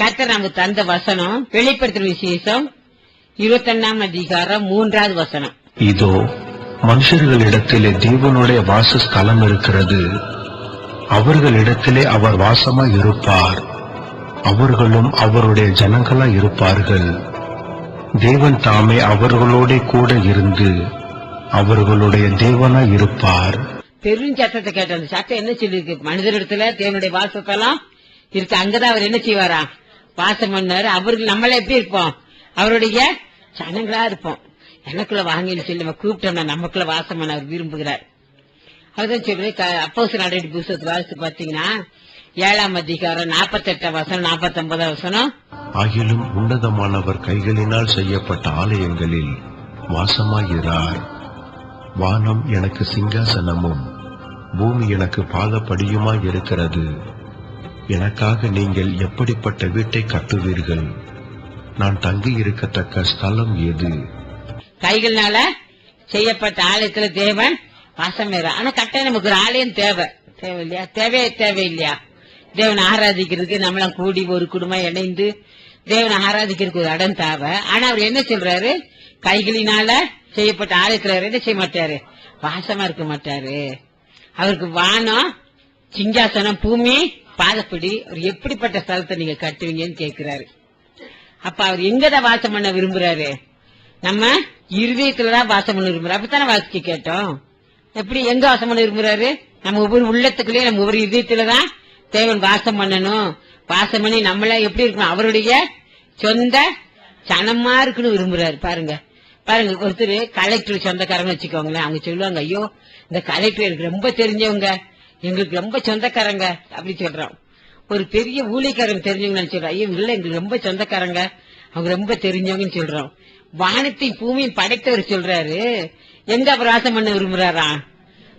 கர்த்தர் நமக்கு தந்த வசனம் வெளிப்படுத்தும் விசேஷம் 21 அதிகாரம் 3வது வசனம். இதோ மனுஷர்களிடத்திலே தேவனுடைய வாசஸ்தலம் இருக்கிறது, அவர்களிடத்திலே அவர் வாசமாய் இருப்பார், அவர்களும் அவருடைய ஜனங்களாய் இருப்பார்கள். தேவன் தாமே அவர்களோட கூட இருந்து அவர்களுடைய தேவனாய் இருப்பார். பெரும் சத்தத்தை கேட்ட அந்த சத்தம் என்ன சொல்லிருக்கு? மனிதரிடத்துல தேவனுடைய வாசத்தெல்லாம் இருக்கு. அங்கதான் அவர் என்ன செய்வாரா? வாசம் பண்ணாரு. அவர்கள் நம்மள எப்படி இருப்போம்? அவருடைய ஜனங்களா இருப்போம். எனக்குள்ள வாங்கின்னு சொல்லி நம்ம கூப்பிட்டோம்னா நமக்குள்ள வாசம் பண்ண அவர் விரும்புகிறார். அதுதான் சொல்லி அப்போஸ்தலர் நடவடிக்கை புத்தகத்தை வாசித்து பாத்தீங்கன்னா 7ஆம் அதிகாரம் 48 வசனம் 49 வசனம். ஆகிலும் உன்னதமானவர் கைகளினால் செய்யப்பட்ட ஆலயங்களில் வாசமாயிரார். வானம் எனக்கு சிங்காசனமும் பூமி எனக்கு பாதப்படியுமாய் இருக்கிறது. எனக்காக நீங்கள் எப்படிப்பட்ட வீட்டை கட்டுவீர்கள்? நான் தங்கி இருக்கத்தக்க ஸ்தலம் எது? கைகள்னால செய்யப்பட்ட ஆலயத்துல தேவன் வாசம். ஆனா கட்டாயம் நமக்கு ஒரு ஆலயம் தேவை இல்லையா? தேவையில்லையா? தேவன் ஆராதிக்கிறதுக்கு நம்மளாம் கூடி ஒரு குடும்பம் இணைந்து தேவன் ஆராதிக்கிறதுக்கு ஒரு இடம் தேவை. ஆனா அவர் என்ன சொல்றாரு? கைகளினால செய்யப்பட்ட ஆலயத்துல என்ன செய்ய மாட்டாரு? வாசமா இருக்க மாட்டாரு. அவருக்கு வானம் சிங்காசனம் பூமி பாதப்படி. அவர் எப்படிப்பட்ட ஸ்தலத்தை நீங்க கட்டுவீங்கன்னு கேட்கிறாரு. அப்ப அவர் எங்கதான் வாசம் பண்ண விரும்புறாரு? நம்ம இருதயத்துலதான் வாசம் பண்ண விரும்புறாரு. அப்படித்தானே வாசிக்க கேட்டோம். எப்படி எங்க வாசம் பண்ண விரும்புறாரு? நம்ம ஒவ்வொரு உள்ளத்துக்குள்ளே நம்ம ஒவ்வொரு இதயத்துலதான் தேவன் வாசம் பண்ணணும். வாசம் பண்ணி நம்மள எப்படி இருக்கணும்? அவருடைய சொந்த சனமா இருக்குன்னு விரும்புறாரு. பாருங்க ஒருத்தர் கலெக்டர் சொந்தக்காரங்க வச்சுக்கோங்களேன். அவங்க சொல்லுவாங்க, ஐயோ இந்த கலெக்டர் எனக்கு ரொம்ப தெரிஞ்சவங்க, எங்களுக்கு ரொம்ப சொந்தக்காரங்க அப்படி சொல்றோம். ஒரு பெரிய ஊழியக்காரங்க தெரிஞ்சவங்க சொல்றோம், ஐயோ இல்ல எங்களுக்கு ரொம்ப சொந்தக்காரங்க, அவங்க ரொம்ப தெரிஞ்சவங்கன்னு சொல்றோம். வானத்தையும் பூமியும் படைத்தவர் சொல்றாரு, எங்க அவர் வாசம் பண்ண விரும்புறாரா?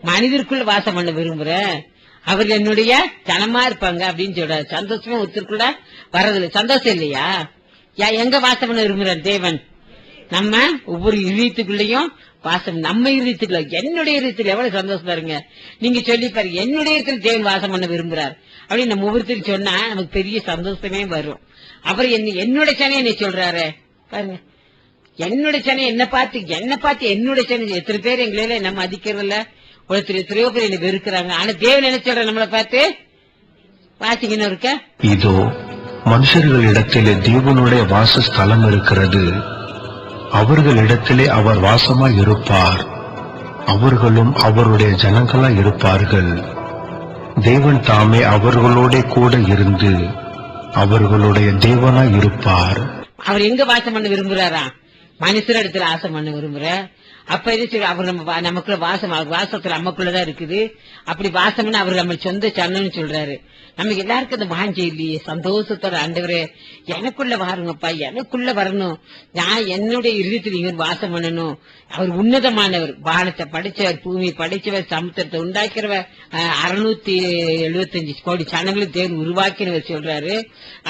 மனிதருக்குள்ள வாசம் பண்ண விரும்புற, அவர் என்னுடைய ஜனமா இருப்பாங்க அப்படின்னு சொல்றாரு. சந்தோஷமா ஒருத்தருக்குள்ள வர்றதில்ல. சந்தோஷம் இல்லையா? எங்க வாசம் பண்ண விரும்புறாரு தேவன்? நம்ம ஒவ்வொரு இதயத்துக்குள்ளயும் வாசம். நம்ம இதயத்துக்குள்ள, என்னுடைய இதயத்துல எவ்வளவு சந்தோஷம் பாருங்க. நீங்க சொல்லி பாருங்க, என்னுடைய இடத்துல தேவன் வாசம் பண்ண விரும்புறார் அப்படின்னு நம்ம ஒவ்வொருத்தரும் சொன்னா நமக்கு பெரிய சந்தோஷமே வரும். அப்புறம் என்னோட சனை என்னை சொல்றாரு பாருங்க. என்னோட சனை என்ன பார்த்து என்னோட சனை. எத்தனை பேர் எங்களால நம்ம மதிக்கிறதில்ல, ஒருத்தர் எத்தனையோ பேர் என்ன வெறுக்கிறாங்க. ஆனா தேவன் என்ன சொல்ற நம்மளை பார்த்து? வாசிக்கணும் இருக்க. இதோ மனுஷர்களிடத்திலே தேவனுடைய வாசஸ்தலம் இருக்கிறது, அவர்களிடத்திலே அவர் வாசமாய் இருப்பார், அவர்களும் அவருடைய ஜனங்களாய் இருப்பார்கள். தேவன் தாமே அவர்களோட கூட இருந்து அவர்களுடைய தேவனாய் இருப்பார். அவர் எங்க வாசம் பண்ண விரும்புறாரா? மனுஷர் இடத்துல வாசம் பண்ண விரும்புற. அப்ப இது சரி, அவர் நமக்குள்ள வாசம், வாசத்துல நமக்குள்ளதான் இருக்குது. அப்படி வாசம் அவர் நம்ம சொந்த சன்னன்னு சொல்றாரு. நமக்கு எல்லாருக்கும் அந்த வாஞ்சை இல்லையே? சந்தோஷத்தோட ஆண்டவரே எனக்குள்ள வாருங்கப்பா, எனக்குள்ள வரணும், நான் என்னுடைய இருதயத்தில் இங்க வாசம் பண்ணணும். அவர் உன்னதமானவர், வானத்தை படைச்சவர், பூமி படைச்சவர், சமுத்திரத்தை உண்டாக்கிறவர், 675 கோடி சனங்களுக்கு தேவன் உருவாக்கினவர் சொல்றாரு.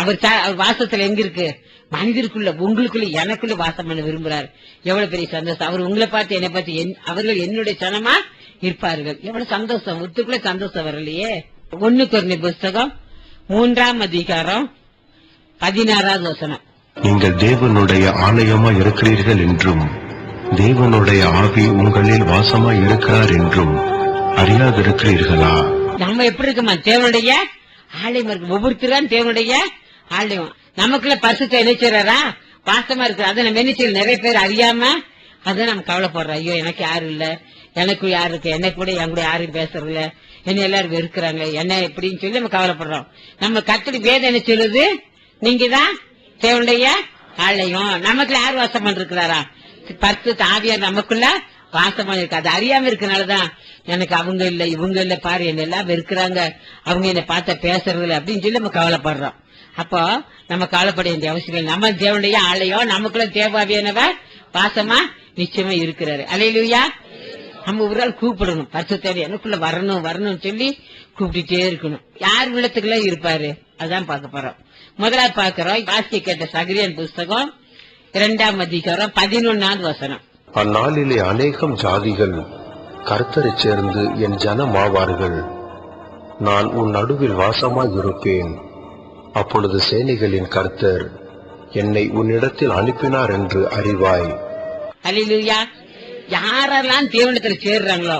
அவர் வாசத்துல எங்க இருக்கு? மனிதருக்குள்ள, உங்களுக்குள்ள, எனக்குள்ள வாசம் பண்ண விரும்புறாரு. எவ்வளவு பெரிய சந்தோஷம்! அவர் உங்களை பார்த்து என்னை பார்த்து அவர்கள் என்னுடைய சனமா இருப்பார்கள். எவ்வளவு சந்தோஷம்! ஒத்துக்குள்ள சந்தோஷம் வரலையே. 1 கொரிந்தியர் புத்தகம் 3ஆம் அதிகாரம் 16வது வசனம். நீங்கள் தேவனுடைய ஆலயமா இருக்கிறீர்கள் என்றும் தேவனுடைய ஆவி உங்களில் வாசமா இருக்கிறார் என்றும் அறியாதிருக்கிறீர்களா? நம்ம எப்படி இருக்குமா? தேவனுடைய ஆலயம் இருக்கு. ஒவ்வொருத்தரும் தேவனுடைய ஆலயம். நமக்குள்ள பரிசுத்த நினைச்சாரா வாசமா இருக்கு. அதை நம்ம என்ன செய்யல, நிறைய பேர் அறியாம அதான் நம்ம கவலைப்படுறோம். ஐயோ எனக்கு யாரும் இல்ல, எனக்கு யாரு இருக்கு, எனக்கு கூட என் கூட யாரும் பேசுறது இல்ல, என்ன எல்லாரும் வெறுக்கிறாங்க, என்ன எப்படின்னு சொல்லி நம்ம கவலைப்படுறோம். நம்ம கர்த்தருடைய வேதம் என்ன சொல்லுது? நீங்கதான் தேவனுடைய ஆலயம். நமக்குள்ள யார் வாசம் பண்ணிருக்கிறாரா? பரிசுத்த ஆவியார் நமக்குள்ள வாசமா இருக்கு. அது அறியாம இருக்கனாலதான் எனக்கு அவங்க இல்ல, இவங்க இல்ல, பாரு என்ன எல்லாம் வெறுக்கிறாங்க, அவங்க என்ன பார்த்த பேசுறது இல்ல அப்படின்னு சொல்லி நம்ம கவலைப்படுறோம். அப்போ நம்ம கவலைப்பட வேண்டிய அவசியம் இல்லை. நம்ம தேவனுடைய ஆலயம், நமக்குள்ள தேவாவியானவர் வாசமா நிச்சயமா இருக்கிறாரு. அல்லேலூயா. நம்ம ஒரு நாள் கூப்பிடணும், பரிசுத்தர் எனக்குள்ள வரணும் சொல்லி கூப்பிட்டுட்டே இருக்கணும். யார் உள்ளத்துக்குள்ள இருப்பாரு அதான் பார்க்க போறோம். முதலாவது பார்க்கிறோம், வாசிக்க கேட்ட சகரியான் புஸ்தகம் 2ஆம் அதிகாரம் 11வது வசனம். அந்நாளிலே அநேகம் ஜாதிகள் கர்த்தரை சேர்ந்து என் ஜனமாவார்கள். நான் உன் நடுவில் வாசமாய் இருப்பேன், அப்பொழுது சேனைகளின் கர்த்தர் என்னை உன்னிடத்தில் அனுப்பினார் என்று அறிவாய். அல்லேலூயா. யாரெல்லாம் தேவனத்துல சேர்றாங்களோ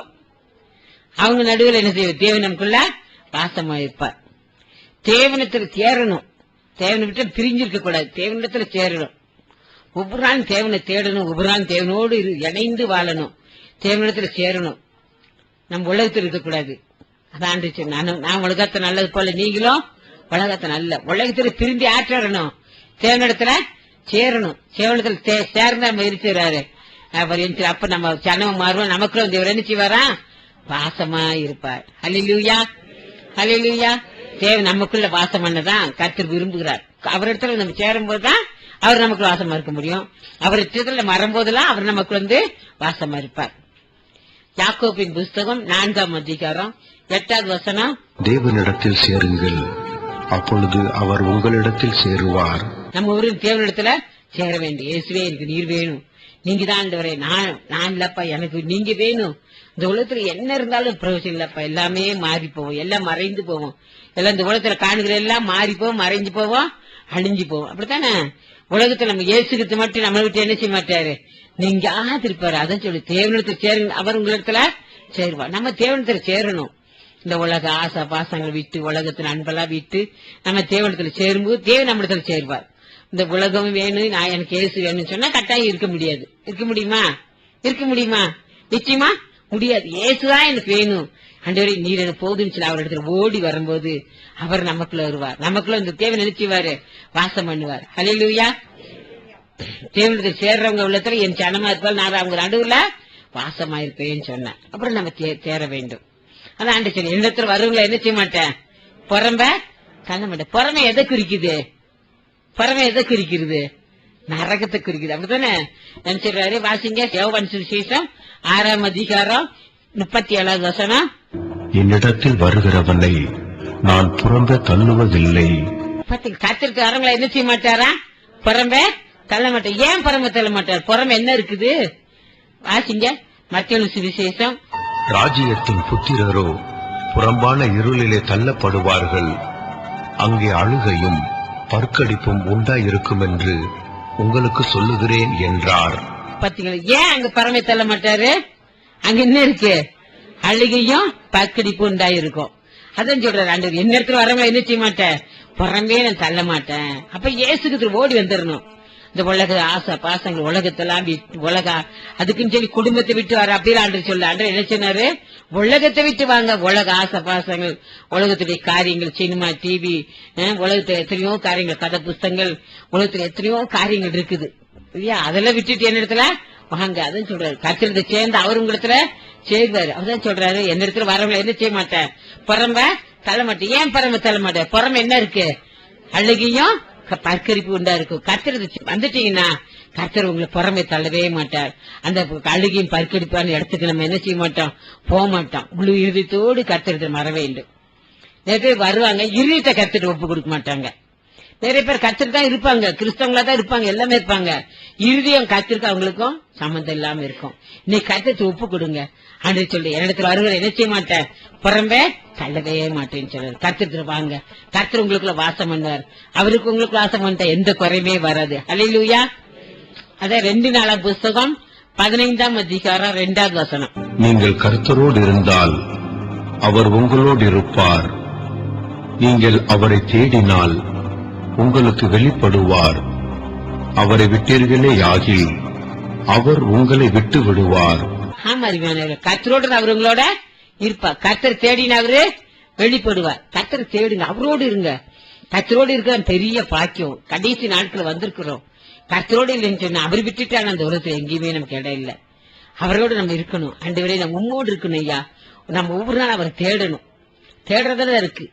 அவங்க நடுவில் என்ன செய்வோம்? தேவன் நமக்குள்ள வாசமா இருப்பார். தேவனத்துல சேரணும். தேவனை விட்டு பிரிஞ்சிருக்க கூடாது. தேவனிடத்துல சேரணும். ஒவ்வொரு நாளும் தேவனை தேடணும். ஒவ்வொரு நாளும் தேவனோடு இணைந்து வாழணும். தேவனிடத்துல சேரணும். நம்ம உலகத்தில் இருக்கக்கூடாது. அதான் நான் உலகத்தை நல்லது போல நீங்களும் உலகத்தை நல்ல உலகத்துல பிரிந்து ஆற்றணும். தேவனிடத்துல சேரணும். தேவனிடத்துல சேர்ந்து நம்ம இருக்கிறாரு. அப்ப நம்ம சனவம் மாறுவோம். நமக்குள்ள தேவர் என்ன செய்வாரா? வாசமா இருப்பார். அல்லேலூயா, அல்லேலூயா. தேவன் நமக்குள்ள வாசம் பண்ணதான் கர்த்தர் விரும்புகிறார். அவரிடத்துல நம்ம சேரும் போதுதான் அவர் நமக்குள்ள வாசமா இருக்க முடியும். அவரிடத்துல மறும்போதெல்லாம் அவர் நமக்கு வாசமா இருப்பார். யாக்கோபின் புஸ்தகம் 4ஆம் அதிகாரம் 8வது வசனம். தேவனிடத்தில் சேருங்கள், அப்பொழுது அவர் உங்களிடத்தில் சேருவார். நம்ம ஒரு தேவனிடத்துல சேர வேண்டும். இயேசுவே எனக்கு நீர் வேணும், நீங்க தான் ஆண்டவரே, நான் இல்லப்பா, எனக்கு நீங்க வேணும். இந்த உலகத்துல என்ன இருந்தாலும் பிரயோஜனம் இல்லப்பா. எல்லாமே மாறி போவோம், எல்லாம் மறைந்து போவோம். எல்லாம் இந்த உலகத்துல காணுகிற எல்லாம் மாறி போவோம், மறைஞ்சு போவோம், அழிஞ்சு போவோம். அப்படித்தானே உலகத்துல நம்ம இயேசுக்கு மட்டும் நம்மளை விட்டு என்ன செய்ய மாட்டாரு? நீங்க இருப்பாரு. அதான் சொல்லி தேவனிடத்துல சேருங்க, அவர் உங்களிடத்துல சேருவார். நம்ம தேவனிடத்துல சேரணும். இந்த உலக ஆசை பாசங்களை விட்டு, உலகத்துல அன்பெல்லாம் விட்டு நம்ம தேவனிடத்துல சேரும்போது தேவன் நம்மிடத்துல சேருவார். இந்த உலகம் வேணும், நான் எனக்கு இயேசு வேணும்னு சொன்னா கட்டாயம் இருக்க முடியாது. இருக்க முடியுமா? இருக்க முடியுமா? நிச்சயமா முடியாது. இயேசுதான் எனக்கு வேணும், ஆண்டவரே நீர் எனக்கு போதுன்னு சொல்லி அவர் இடத்துல ஓடி வரும்போது அவர் நமக்குள்ள வருவார். நமக்குள்ள இந்த தேவன் நினைச்சுவாரு, வாசம் பண்ணுவார். அல்லேலூயா. தேவனுக்கு சேர்றவங்க உள்ளத்துல என் சனமா இருப்பால் நான் அவங்க நடுவுல வாசமா இருப்பேன்னு சொன்னேன். அப்புறம் நம்ம சேர வேண்டும். அதான் ஆண்டு சொல்லி இடத்துல வருவங்களை என்ன செய்ய மாட்டேன், புறம்ப தள்ள மாட்டேன். புறமை எதை குறிக்குது? புறமை எதை குறிக்கிறது? நரகத்தை குறிக்குது. அப்படித்தானே நினைச்சிடுறாரு. வாசிங்க யோவான் சுவிசேஷம் 6ஆம் அதிகாரம் 37வது வசனம். என்னிடத்தில் வருகிறவனை நான் புறம்ப தள்ளுவதில்லை. கத்திற்கு வரவங்களை என்ன செய்ய மாட்டாரா? புறம்ப தள்ள மாட்டார். ஏன் புறம்ப தள்ள மாட்டார்? புறம்ப என்ன இருக்குது? வாசிங்க மத்தேயு சுவிசேஷம். ராஜ்யத்தின் புத்திரரோ புறம்பான இருளிலே தள்ளப்படுவார்கள், அங்கே அழுகையும் பற்கடிப்பும் உண்டாயிருக்கும் என்று உங்களுக்கு சொல்லுகிறேன் என்றார். பாத்தீங்களா? ஏன் அங்க பறமை தள்ள மாட்டாரு? அங்க என்ன இருக்கு? அழுகையும் பற்கடிப்பு உண்டாயிருக்கும். அதான் சொல்றாரு ஆண்டவர், என்ன இடத்துல வரவங்க என்ன செய்ய மாட்டேன், புறமே நான் தள்ள மாட்டேன். அப்ப இயேசுக்கு ஓடி வந்துடணும். இந்த உலக ஆசை பாசங்கள் உலகத்தெல்லாம் உலக அதுக்குன்னு சொல்லி குடும்பத்தை விட்டு வர அப்படின்னு ஆண்டு சொல்ல. ஆண்டு என்ன சொன்னாரு? உலகத்தை விட்டு வாங்க. உலக ஆசை பாசங்கள், உலகத்துடைய காரியங்கள், சினிமா, டிவி, உலகத்துல எத்தனையோ காரியங்கள், கதை புஸ்தங்கள், உலகத்துல எத்தனையோ காரியங்கள் இருக்குது இல்லையா? அதெல்லாம் விட்டுட்டு என்ன இடத்துல வாங்க. அதான் சொல்றாரு. கத்திரத்தை சேர்ந்து அவர் உங்களிடத்துல சேர்வாரு. அவதான் சொல்றாரு, என்ன இடத்துல வரவங்களை என்ன செய்ய மாட்டேன், புறம்ப தள்ள மாட்டேன். ஏன் புறம்ப தள்ள மாட்டேன்? புறம்ப என்ன இருக்கு? அழுகையும் பற்கரிப்பு உண்டா இருக்கும். கத்திரத்தை வந்துட்டீங்கன்னா கர்த்தர் உங்களை புறமே தள்ளவே மாட்டார். அந்த அழுகையும் பற்கடிப்பான இடத்துக்கு நம்ம என்ன செய்ய மாட்டோம், போக மாட்டோம். முழு இறுதியத்தோடு கர்த்தரை மற வேண்டும். நிறைய பேர் வருவாங்க, இறுதியத்தை கர்த்தர் ஒப்பு கொடுக்க மாட்டாங்க. நிறைய பேர் கர்த்தர் தான் இருப்பாங்க, கிறிஸ்தவங்களா தான் இருப்பாங்க, எல்லாமே இருப்பாங்க. இறுதியம் கர்த்தருக்கு அவங்களுக்கும் சம்பந்தம் இல்லாம இருக்கும். இன்னைக்கு கர்த்தரை ஒப்பு கொடுங்க. ஆண்டு சொல்லி என்னிடத்துல வருகிற என்ன செய்ய மாட்டேன், புறம்பே தள்ளவே மாட்டேன்னு சொல்றாரு. கர்த்தத்துல வாங்க, கர்த்தர் உங்களுக்குள்ள வாசம் பண்ணுவார். அவருக்கு உங்களுக்கு வாசம் பண்ணிட்டா எந்த குறையுமே வராது. அல்லேலூயா. அதான் 2 நாளாம் புஸ்தகம் 15ஆம் அதிகாரம் 2வது வசனம். நீங்கள் கர்த்தரோடு இருந்தால் அவர் உங்களோடு இருப்பார், நீங்கள் அவரை தேடினால் உங்களுக்கு வெளிப்படுவார். அவரை விட்டீர்களே ஆகில் அவர் உங்களை விட்டு விடுவார். ஆமா, கர்த்தரோடு அவர் உங்களோட இருப்பார். கர்த்தர் தேடின அவரு வெளிப்படுவார். கர்த்தர் தேடுங்க, அவரோடு இருங்க. கர்த்தரோடு இருக்க பெரிய பாக்கியம். கடைசி நாட்கள் வந்திருக்கிறோம். கர்த்தரோடு இல்லைன்னு சொன்னா அவர் விட்டுட்டான அந்த உலகத்துல எங்கேயுமே நமக்கு இடம் இல்ல. அவரோடு நம்ம இருக்கணும். ஆண்டவரே நம்ம உம்மோடு இருக்கணும் ஐயா. நம்ம ஒவ்வொரு நாள் அவரை தேடணும். தேடுறதுல இருக்கு.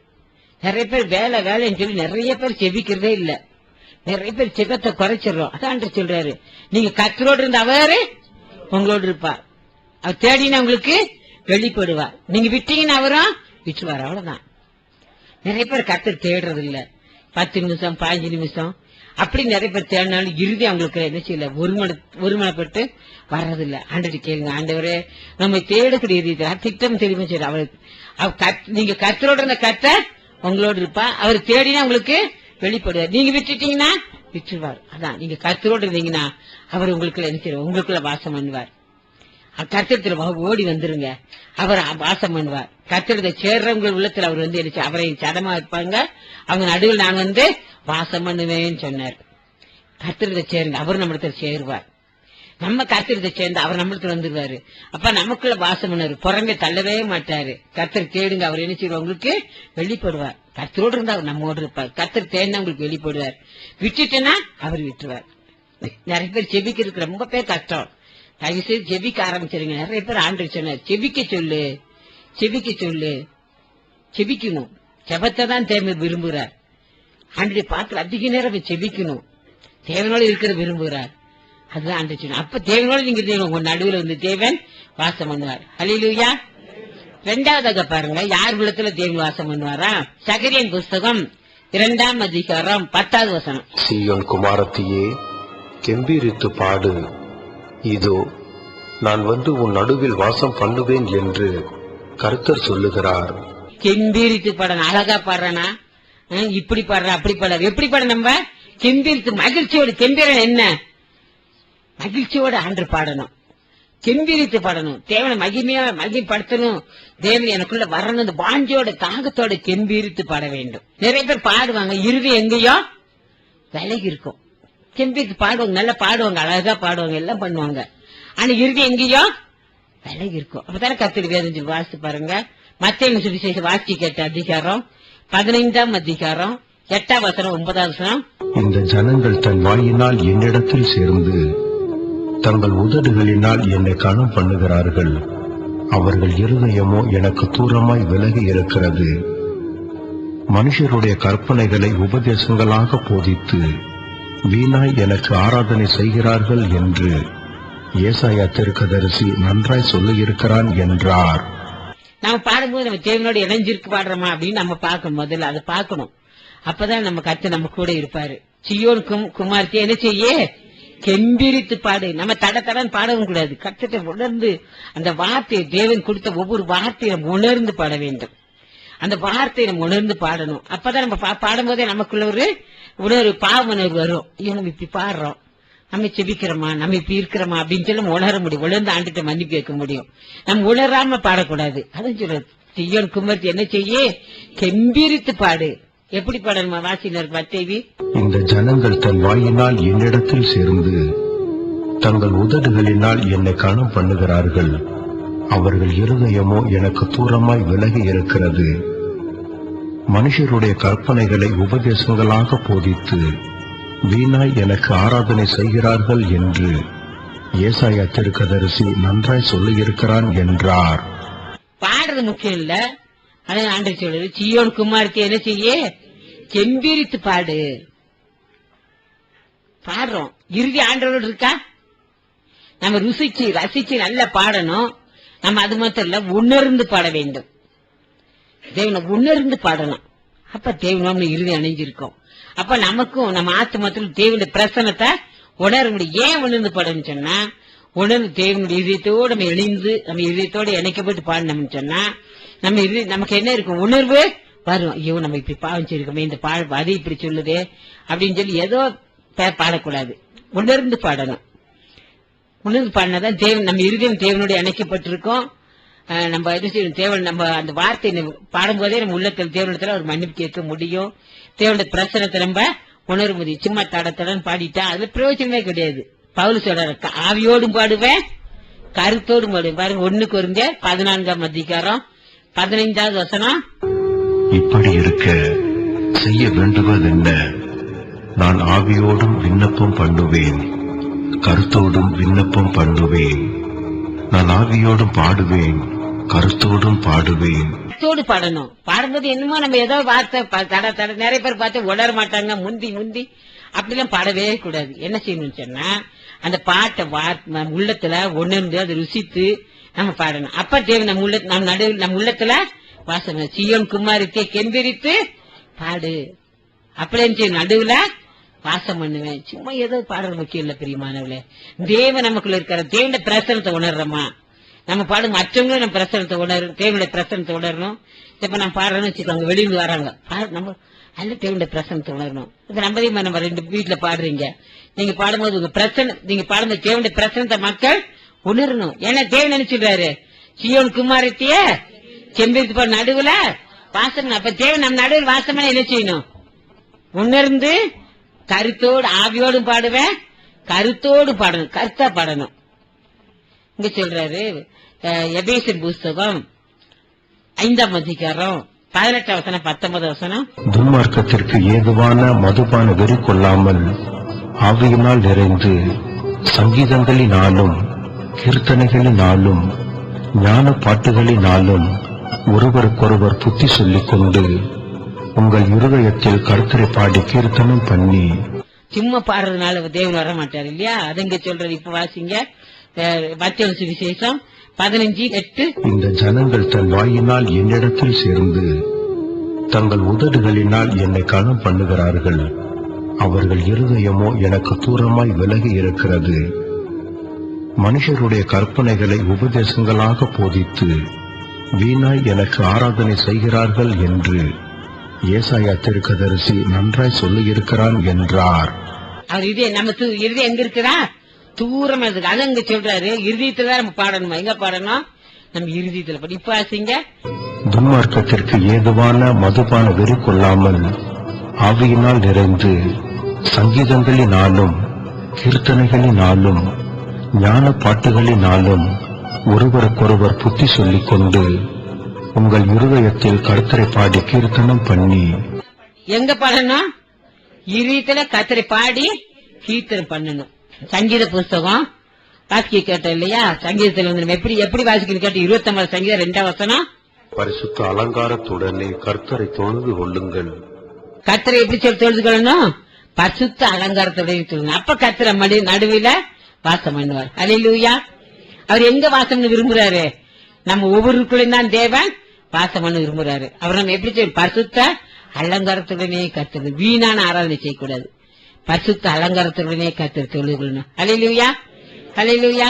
நிறைய பேர் வேலை வேலைன்னு சொல்லி நிறைய பேர் செபிக்கிறதே இல்ல. நிறைய பேர் செபத்தை குறைச்சிடறோம். அதான் சொல்றாரு, நீங்க கர்த்தரோடு இருந்த அவரே உங்களோடு இருப்பார். அவர் தேடினா உங்களுக்கு வெளிப்படுவார். நீங்க விட்டீங்கன்னா அவரும் விட்டுவார். அவ்வளவுதான். நிறைய பேர் கர்த்தர் தேடுறது இல்ல. 10 நிமிஷம் 15 நிமிஷம் அப்படி நிறைய பேர் தேடினாலும் இறுதி அவங்களுக்கு என்ன செய்யல, ஒருமனப்பட்டு வர்றதில்ல. ஆண்டவரை கேளுங்க, ஆண்டவரே நம்ம தேடக்கூடிய திட்டம் தெரியுமா செய்ய. நீங்க கர்த்தரோட இருந்த கர்த்தர் உங்களோடு இருப்பா. அவர் தேடினா உங்களுக்கு வெளிப்படுவார். நீங்க விட்டுட்டீங்கன்னா விட்டுருவார். அதான் நீங்க கர்த்தரோடு இருந்தீங்கன்னா அவர் உங்களுக்குள்ள என்ன செய்வார்? உங்களுக்குள்ள வாசம் பண்ணுவார். கர்த்தரத்துல ஓடி வந்துருங்க, அவர் வாசம் பண்ணுவார். கர்த்தரத்தை சேர்றவங்க உள்ளத்துல அவர் வந்து என்ன அவரை சடமா இருப்பாங்க. அவங்க நடுவில் நான் வந்து வாசம் பண்ணுவேன்னு சொன்னார். கர்த்தரத்தை சேருங்க, அவர் நம்மளத்துல சேருவார். நம்ம கர்த்தரத்தை சேர்ந்து அவர் நம்மளுக்கு வந்துருவாரு. அப்ப நமக்குள்ள வாசம் பண்ணாரு, புறங்க தள்ளவே மாட்டாரு. கர்த்தர் தேடுங்க, அவர் என்ன செய்வார்? உங்களுக்கு வெளிப்படுவார். கர்த்தரோடு இருந்தா அவர் நம்மோடு இருப்பார். கர்த்தர் தேடினா உங்களுக்கு வெளிப்படுவார். விட்டுட்டுன்னா அவர் விட்டுருவார். நிறைய பேர் ஜெபிக்கிறதுக்கு ரொம்ப பேர் கஷ்டம். தயவு செய்து ஜெபிக்க ஆரம்பிச்சிருங்க. நிறைய பேர் ஆண்டு சொன்னார், செபிக்க சொல்லு, செபிக்க சொல்லு. செபிக்கணும், ஜெபத்தை தான் தேவன் விரும்புகிறார். ஆண்டு பார்த்து அதிக நேரம் செபிக்கணும், தேவனோடு இருக்கிற விரும்புகிறார். அதுதான் ஆண்டு சொன்ன. அப்ப தேவனோடு நீங்க உங்க நடுவில் வந்து தேவன் வாசம் பண்ணுவார். ஹல்லேலூயா. இரண்டாவதாக பாருங்க, யார் உள்ளத்துல தேவன் வாசம் பண்ணுவாரா? சகரியன் புஸ்தகம் 2ஆம் அதிகாரம் 10வது வசனம். சீயோன் குமாரத்தியே, கெம்பீரித்து பாடு, இதோ நான் வந்து உன் நடுவில் வாசம் பண்ணுவேன் என்று கர்த்தர் சொல்லுகிறார். கெம்பீரித்து பாடணும். அழகா பாடுறனா? இப்படி பாடுற, அப்படி பாடுற. எப்படி பாட? நம்ம கெம்பீரித்து மகிழ்ச்சியோடு. கெம்பீரன் என்ன? மகிழ்ச்சியோட ஆண்டு பாடணும், கெம்பீரித்து பாடணும், தேவனை மகிமையா மகிமைப்படுத்தணும், தேவன் எனக்குள்ள வரணும், இந்த வாஞ்சியோட தாகத்தோட கெம்பீரித்து பாட வேண்டும். நிறைய பேர் பாடுவாங்க, இறுதி எங்கேயோ விலகி இருக்கும். கெம்பீரித்து பாடுவாங்க, நல்லா பாடுவாங்க, அழகா பாடுவாங்க, எல்லாம் பண்ணுவாங்க. ஆனா இறுதி எங்கேயோ விலகி இருக்கும். அப்பதானே கர்த்தர் வேதம் வாசித்து பாருங்க. மத்தேயு சுவிசேஷம் வாசி கேட்ட அதிகாரம் 15ஆம் அதிகாரம் 8ஆம் வசனம் 9ஆம் வசனம். இந்த ஜனங்கள் தன் வாயினால் என்னிடத்தில் சேர்ந்து தங்கள் உதடுகளினால் என்னை கனம் பண்ணுகிறார்கள், அவர்கள் இருதயமோ எனக்கு தூரமாய் விலகி இருக்கிறது. மனுஷருடைய கற்பனைகளை உபதேசங்களாக போதித்து வீணாய் எனக்கு ஆராதனை செய்கிறார்கள் என்று ஏசாயா தீர்க்கதரிசி நன்றாய் சொல்லியிருக்கிறான் என்றார். நம்ம பாடும்போது நம்ம தேவனோட இணைஞ்சிருக்கு பாடுறோமா அப்படின்னு நம்ம பார்க்கணும். முதல்ல அதை பார்க்கணும். அப்பதான் நம்ம கர்த்தர் நம்ம கூட இருப்பாரு. சீயோன் குமாரத்தியே என்ன செய்ய? கெம்பீரித்து பாடு. நம்ம தடன்னு பாடவும் கூடாது. கர்த்தரை உணர்ந்து அந்த வார்த்தையை, தேவன் கொடுத்த ஒவ்வொரு வார்த்தையை நம்ம உணர்ந்து பாட வேண்டும். அந்த வார்த்தையை நம்ம உணர்ந்து பாடணும். அப்பதான் நம்ம பாடும்போதே நமக்குள்ள ஒரு உணர்வு, பாவ உணர்வு வரும். நம்ம இப்படி பாடுறோம், நம்ம செபிக்கிறோமா, நம்ம இப்படி இருக்கிறோமா அப்படின்னு சொல்லி நம்ம உணர முடியும். உணர்ந்து ஆண்டுகிட்ட மன்னிப்பு கேட்க முடியும். நம்ம உணராம பாடக்கூடாது. அதான் சொல்ற சீயோன் குமாரத்தி என்ன செய்ய? கெம்பீரித்து பாடு. எப்படி பாடணுமா? வாசினர் மத்தேயு. இந்த ஜனங்கள் தன் வாயினால் என்னிடத்தில் சேர்ந்து தங்கள் உதடுகளினால் என்னை கனம் பண்ணுகிறார்கள், அவர்கள் இருதயமோ எனக்கு தூரமாய் விலகி இருக்கிறது. மனுஷருடைய கற்பனைகளை உபதேசங்களாக போதித்து வீணாய் எனக்கு ஆராதனை செய்கிறார்கள் என்று ஏசாயா தீர்க்கதரிசி நன்றாய் சொல்லியிருக்கிறான் என்றார். பாடுறது முக்கியம் இல்ல, அதான் ஆண்டவர் சொல்றது, சீயோன் குமாரத்தி என்ன செய்ய? கெம்பீரித்து பாடு. பாடுறோம், இறுதி ஆண்டவரோடு இருக்கா? நம்ம ரசிச்சு நல்லா பாடணும். நம்ம அது மாத்திரம் இல்ல, உணர்ந்து பாட வேண்டும். தேவனை உணர்ந்து பாடணும். அப்ப தேவனோட இறுதி அணைஞ்சிருக்கோம். அப்ப நமக்கும் நம்ம ஆத்மத்தில் தேவனுடைய பிரசன்னத்தை உணர முடியும். ஏன் உணர்ந்து பாடணும்னு சொன்னா, உணர்ந்து தேவனுடைய இதயத்தோடு நம்ம இணைந்து, நம்ம இதயத்தோடு இணைக்கப்பட்டு பாடணும்னு சொன்னா நமக்கு என்ன இருக்கும்? உணர்வு வரும். ஐயோ, நம்ம இப்படி பாவம் செய்யிருக்கோமே, இந்த அது இப்படி சொல்லுதே அப்படின்னு சொல்லி ஏதோ பாடக்கூடாது. உணர்ந்து பாடணும். உணர்ந்து பாடினாதான் தேவன், நம்ம இருதயம் தேவனுடைய இணைக்கப்பட்டிருக்கோம். நம்ம எது செய்யணும்? தேவன் நம்ம அந்த வார்த்தை பாடும்போதே நம்ம உள்ளத்தில் தேவனிடத்துல ஒரு மன்னிப்பு கேட்க முடியும். தேவனுடைய பிரசனத்தை நம்ம உணர முடியும். சும்மா தடத்தடன்னு பாடிட்டா அதுல பிரயோஜனமே கிடையாது. பவுல் சொல்ற, ஆவியோடும் பாடுவேன், கருத்தோடும் பாடுவேன். பாருங்க, 1 கொரிந்தியர் 14ஆம் அதிகாரம் 15வது வசனம். இப்படி இருக்க செய்ய வேண்டுவதென்ன? நான் ஆவியோடும் விண்ணப்பம் பண்ணுவேன், கருத்தோடும் விண்ணப்பம் பண்ணுவேன். நான் ஆவியோடும் பாடுவேன், கருத்தோடும் பாடுவேன். கருத்தோடு பாடணும். பாடும்போது என்னமோ நம்ம ஏதோ வார்த்தை தட நிறைய பேர் பார்த்து உணர மாட்டாங்க. முந்தி அப்படிலாம் பாடவே கூடாது. என்ன செய்யணும்னு சொன்னா, அந்த பாட்டை உள்ளத்துல உணர்ந்து அதை ருசித்து நம்ம பாடணும். அப்ப தேவன் நம்ம உள்ளத்துல வாசம். சீயோன் குமாரத்தியை கெம்பீரித்து பாடு. அப்படின்னு நடுவுல வாசம் பண்ணுவேன். சும்மா ஏதோ பாடுறது முக்கியம் இல்ல பிரியமானவர்களே. தேவன் நமக்குள்ள இருக்கிற தேவனுடைய பிரசனத்தை உணர்றோமா? நம்ம பாடும் மற்றவங்களும் நம்ம பிரசனத்தை உணரும், தேவனுடைய பிரசனத்தை உணரணும். இப்ப நம்ம பாடுறோம்னு வச்சுக்கோங்க, வெளியிருந்து வராங்க, நம்ம அல்ல தேவனுடைய பிரசனத்தை உணரணும். இது நம்பதையுமா நம்ம ரெண்டு வீட்டுல பாடுறீங்க, நீங்க பாடும்போது உங்க பிரச்சனை, நீங்க பாடும்போது தேவனுடைய பிரசனத்தை மக்கள் உணரணும். ஏன்னா தேவன் நினைச்சுடுறாரு, சியோன் குமாரத்திய செம்பித்து போற நடுவுல வாசம். அப்ப தேவன் நம்ம நடுவில் வாசமான என்ன செய்யணும்? உணர்ந்து கருத்தோடு ஆவியோடும் பாடுவேன், கருத்தோடு பாடணும், கருத்தா பாடணும். இங்க சொல்றாரு எபேசியர் புஸ்தகம் 5ஆம் அதிகாரம் 18 வசனம் 19 வசனம். துன்மார்க்கத்திற்கு ஏதுவான மதுபான வெறி கொள்ளாமல் ஆவியினால் நிறைந்து சங்கீதங்களினாலும் கீர்த்தனைகளினாலும் ஞான பாட்டுகளினாலும் ஒருவருக்கொருவர் புத்தி சொல்லிக் கொண்டு உங்கள் இருதயத்தில் கர்த்தரை பாடி கீர்த்தனம் பண்ணி. சும்மா பாடுறதுனால தேவன் வர மாட்டார் இல்லையா? அதுங்க சொல்றது. இப்ப வாசிங்க மத்தேயு சுவிசேஷம் 15:8. இந்த ஜனங்கள் தன் வாயினால் என்னிடத்தில் சேர்ந்து தங்கள் உதடுகளினால் என்னை கனம் பண்ணுகிறார்கள், அவர்கள் இருதயமோ எனக்கு தூரமாய் விலகி இருக்கிறது. மனுஷருடைய கற்பனைகளை உபதேசங்களாக போதித்து வீணாய் எனக்கு ஆராதனை செய்கிறார்கள் என்று ஏசாயா தீர்க்கதரிசி நன்றாய் சொல்லியிருக்கிறான் என்றார். அவர் இதயம் நம்ம இருதயம் எங்க இருக்கிறா? தூரமா இருக்கு. அது அங்க சொல்றாரு, இருதயத்துல நம்ம பாடணுமா? எங்க பாடணும்? நம்ம இருதயத்துல பாடு. இப்ப ஆசைங்க துன்மார்க்கத்திற்கு ஏதுவான மதுபான வெறி கொள்ளாமல் ஆவியினால் நிறைந்து சங்கீதங்களினாலும் கீர்த்தனைகளினாலும் ஞான பாட்டுகளினாலும் ஒருவருக்கொருவர் புத்தி சொல்லிக் கொண்டு உங்கள் இருதயத்தில் கர்த்தரை பாடி கீர்த்தனம் பண்ணி. எங்க பாடணும்? இருதயத்துல கர்த்தரை பாடி கீர்த்தனம் பண்ணணும். சங்கீத புஸ்தகம் வாசிக்க கேட்ட இல்லையா? சங்கீதத்துல வந்து எப்படி வாசிக்கணும் கேட்டு 29 சங்கீதம் 2ஆம் வசனம். பரிசுத்த அலங்காரத்துடனே கர்த்தரை தொழுது கொள்ளுங்கள். கர்த்தரை எப்படி தொழுது கொள்ளணும்? பரிசுத்த அலங்காரத்துடனே தொழுங்க. அப்ப கர்த்தரை நடுவில் வாசம் பண்ணுவார். அல்லேலூயா. அவர் எங்க வாசம் விரும்புறாரு? நம்ம ஒவ்வொருக்குள்ளும் தான் தேவன் வாசம் பண்ண விரும்புறாரு. அவர் நம்ம எப்படி செய்யும்? பரிசுத்த அலங்காரத்துடனே கர்த்தர். வீணான ஆராதனை செய்யக்கூடாது. பரிசுத்த அலங்காரத்துடனே கர்த்தர் தொழுது கொள்ளணும். அல்லேலூயா, அல்லேலூயா.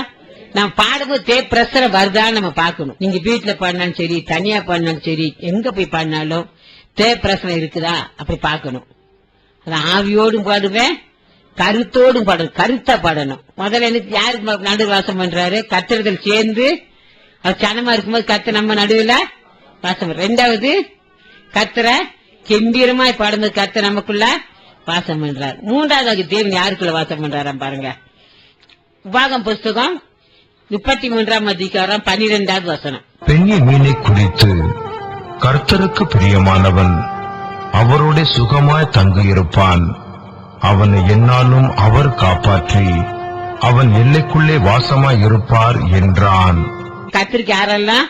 நம்ம பாடும்போது பிரசரம் வருதான்னு நம்ம பார்க்கணும். நீங்க வீட்டுல பாடினாலும் சரி, தனியா பாடினாலும் சரி, எங்க போய் பாடினாலும் பிரசனம் இருக்குதா அப்படி பார்க்கணும். அது ஆவியோடும் பாடுவேன், கருத்தோடும் பாடணும், கருத்தா பாடணும். முதல்ல எனக்கு யாருக்கு நடுவில் வாசம் பண்றாரு? கர்த்தரிடத்தில் சேர்ந்து அவர் சனமா இருக்கும்போது கர்த்தர் நம்ம நடுவில் வாசம். 2வது கர்த்தரை கம்பீரமாய் பாடும்போது கர்த்தர் நமக்குள்ள வாசம் பண்றார். 3வது தேவன் யாருக்குள்ள வாசம் பண்றாராம் பாருங்க. உபாகம் புஸ்தகம் 33ஆம் அதிகாரம் 12வது வசனம். பென்யமீனை குறித்து கர்த்தருக்கு பிரியமானவன் அவரோட சுகமாய் தங்கியிருப்பான், அவனை எந்நாளும் அவர் காப்பாற்றி அவன் எல்லைக்குள்ளே வாசமாய் இருப்பார் என்றான். கர்த்தருக்கு யாரெல்லாம்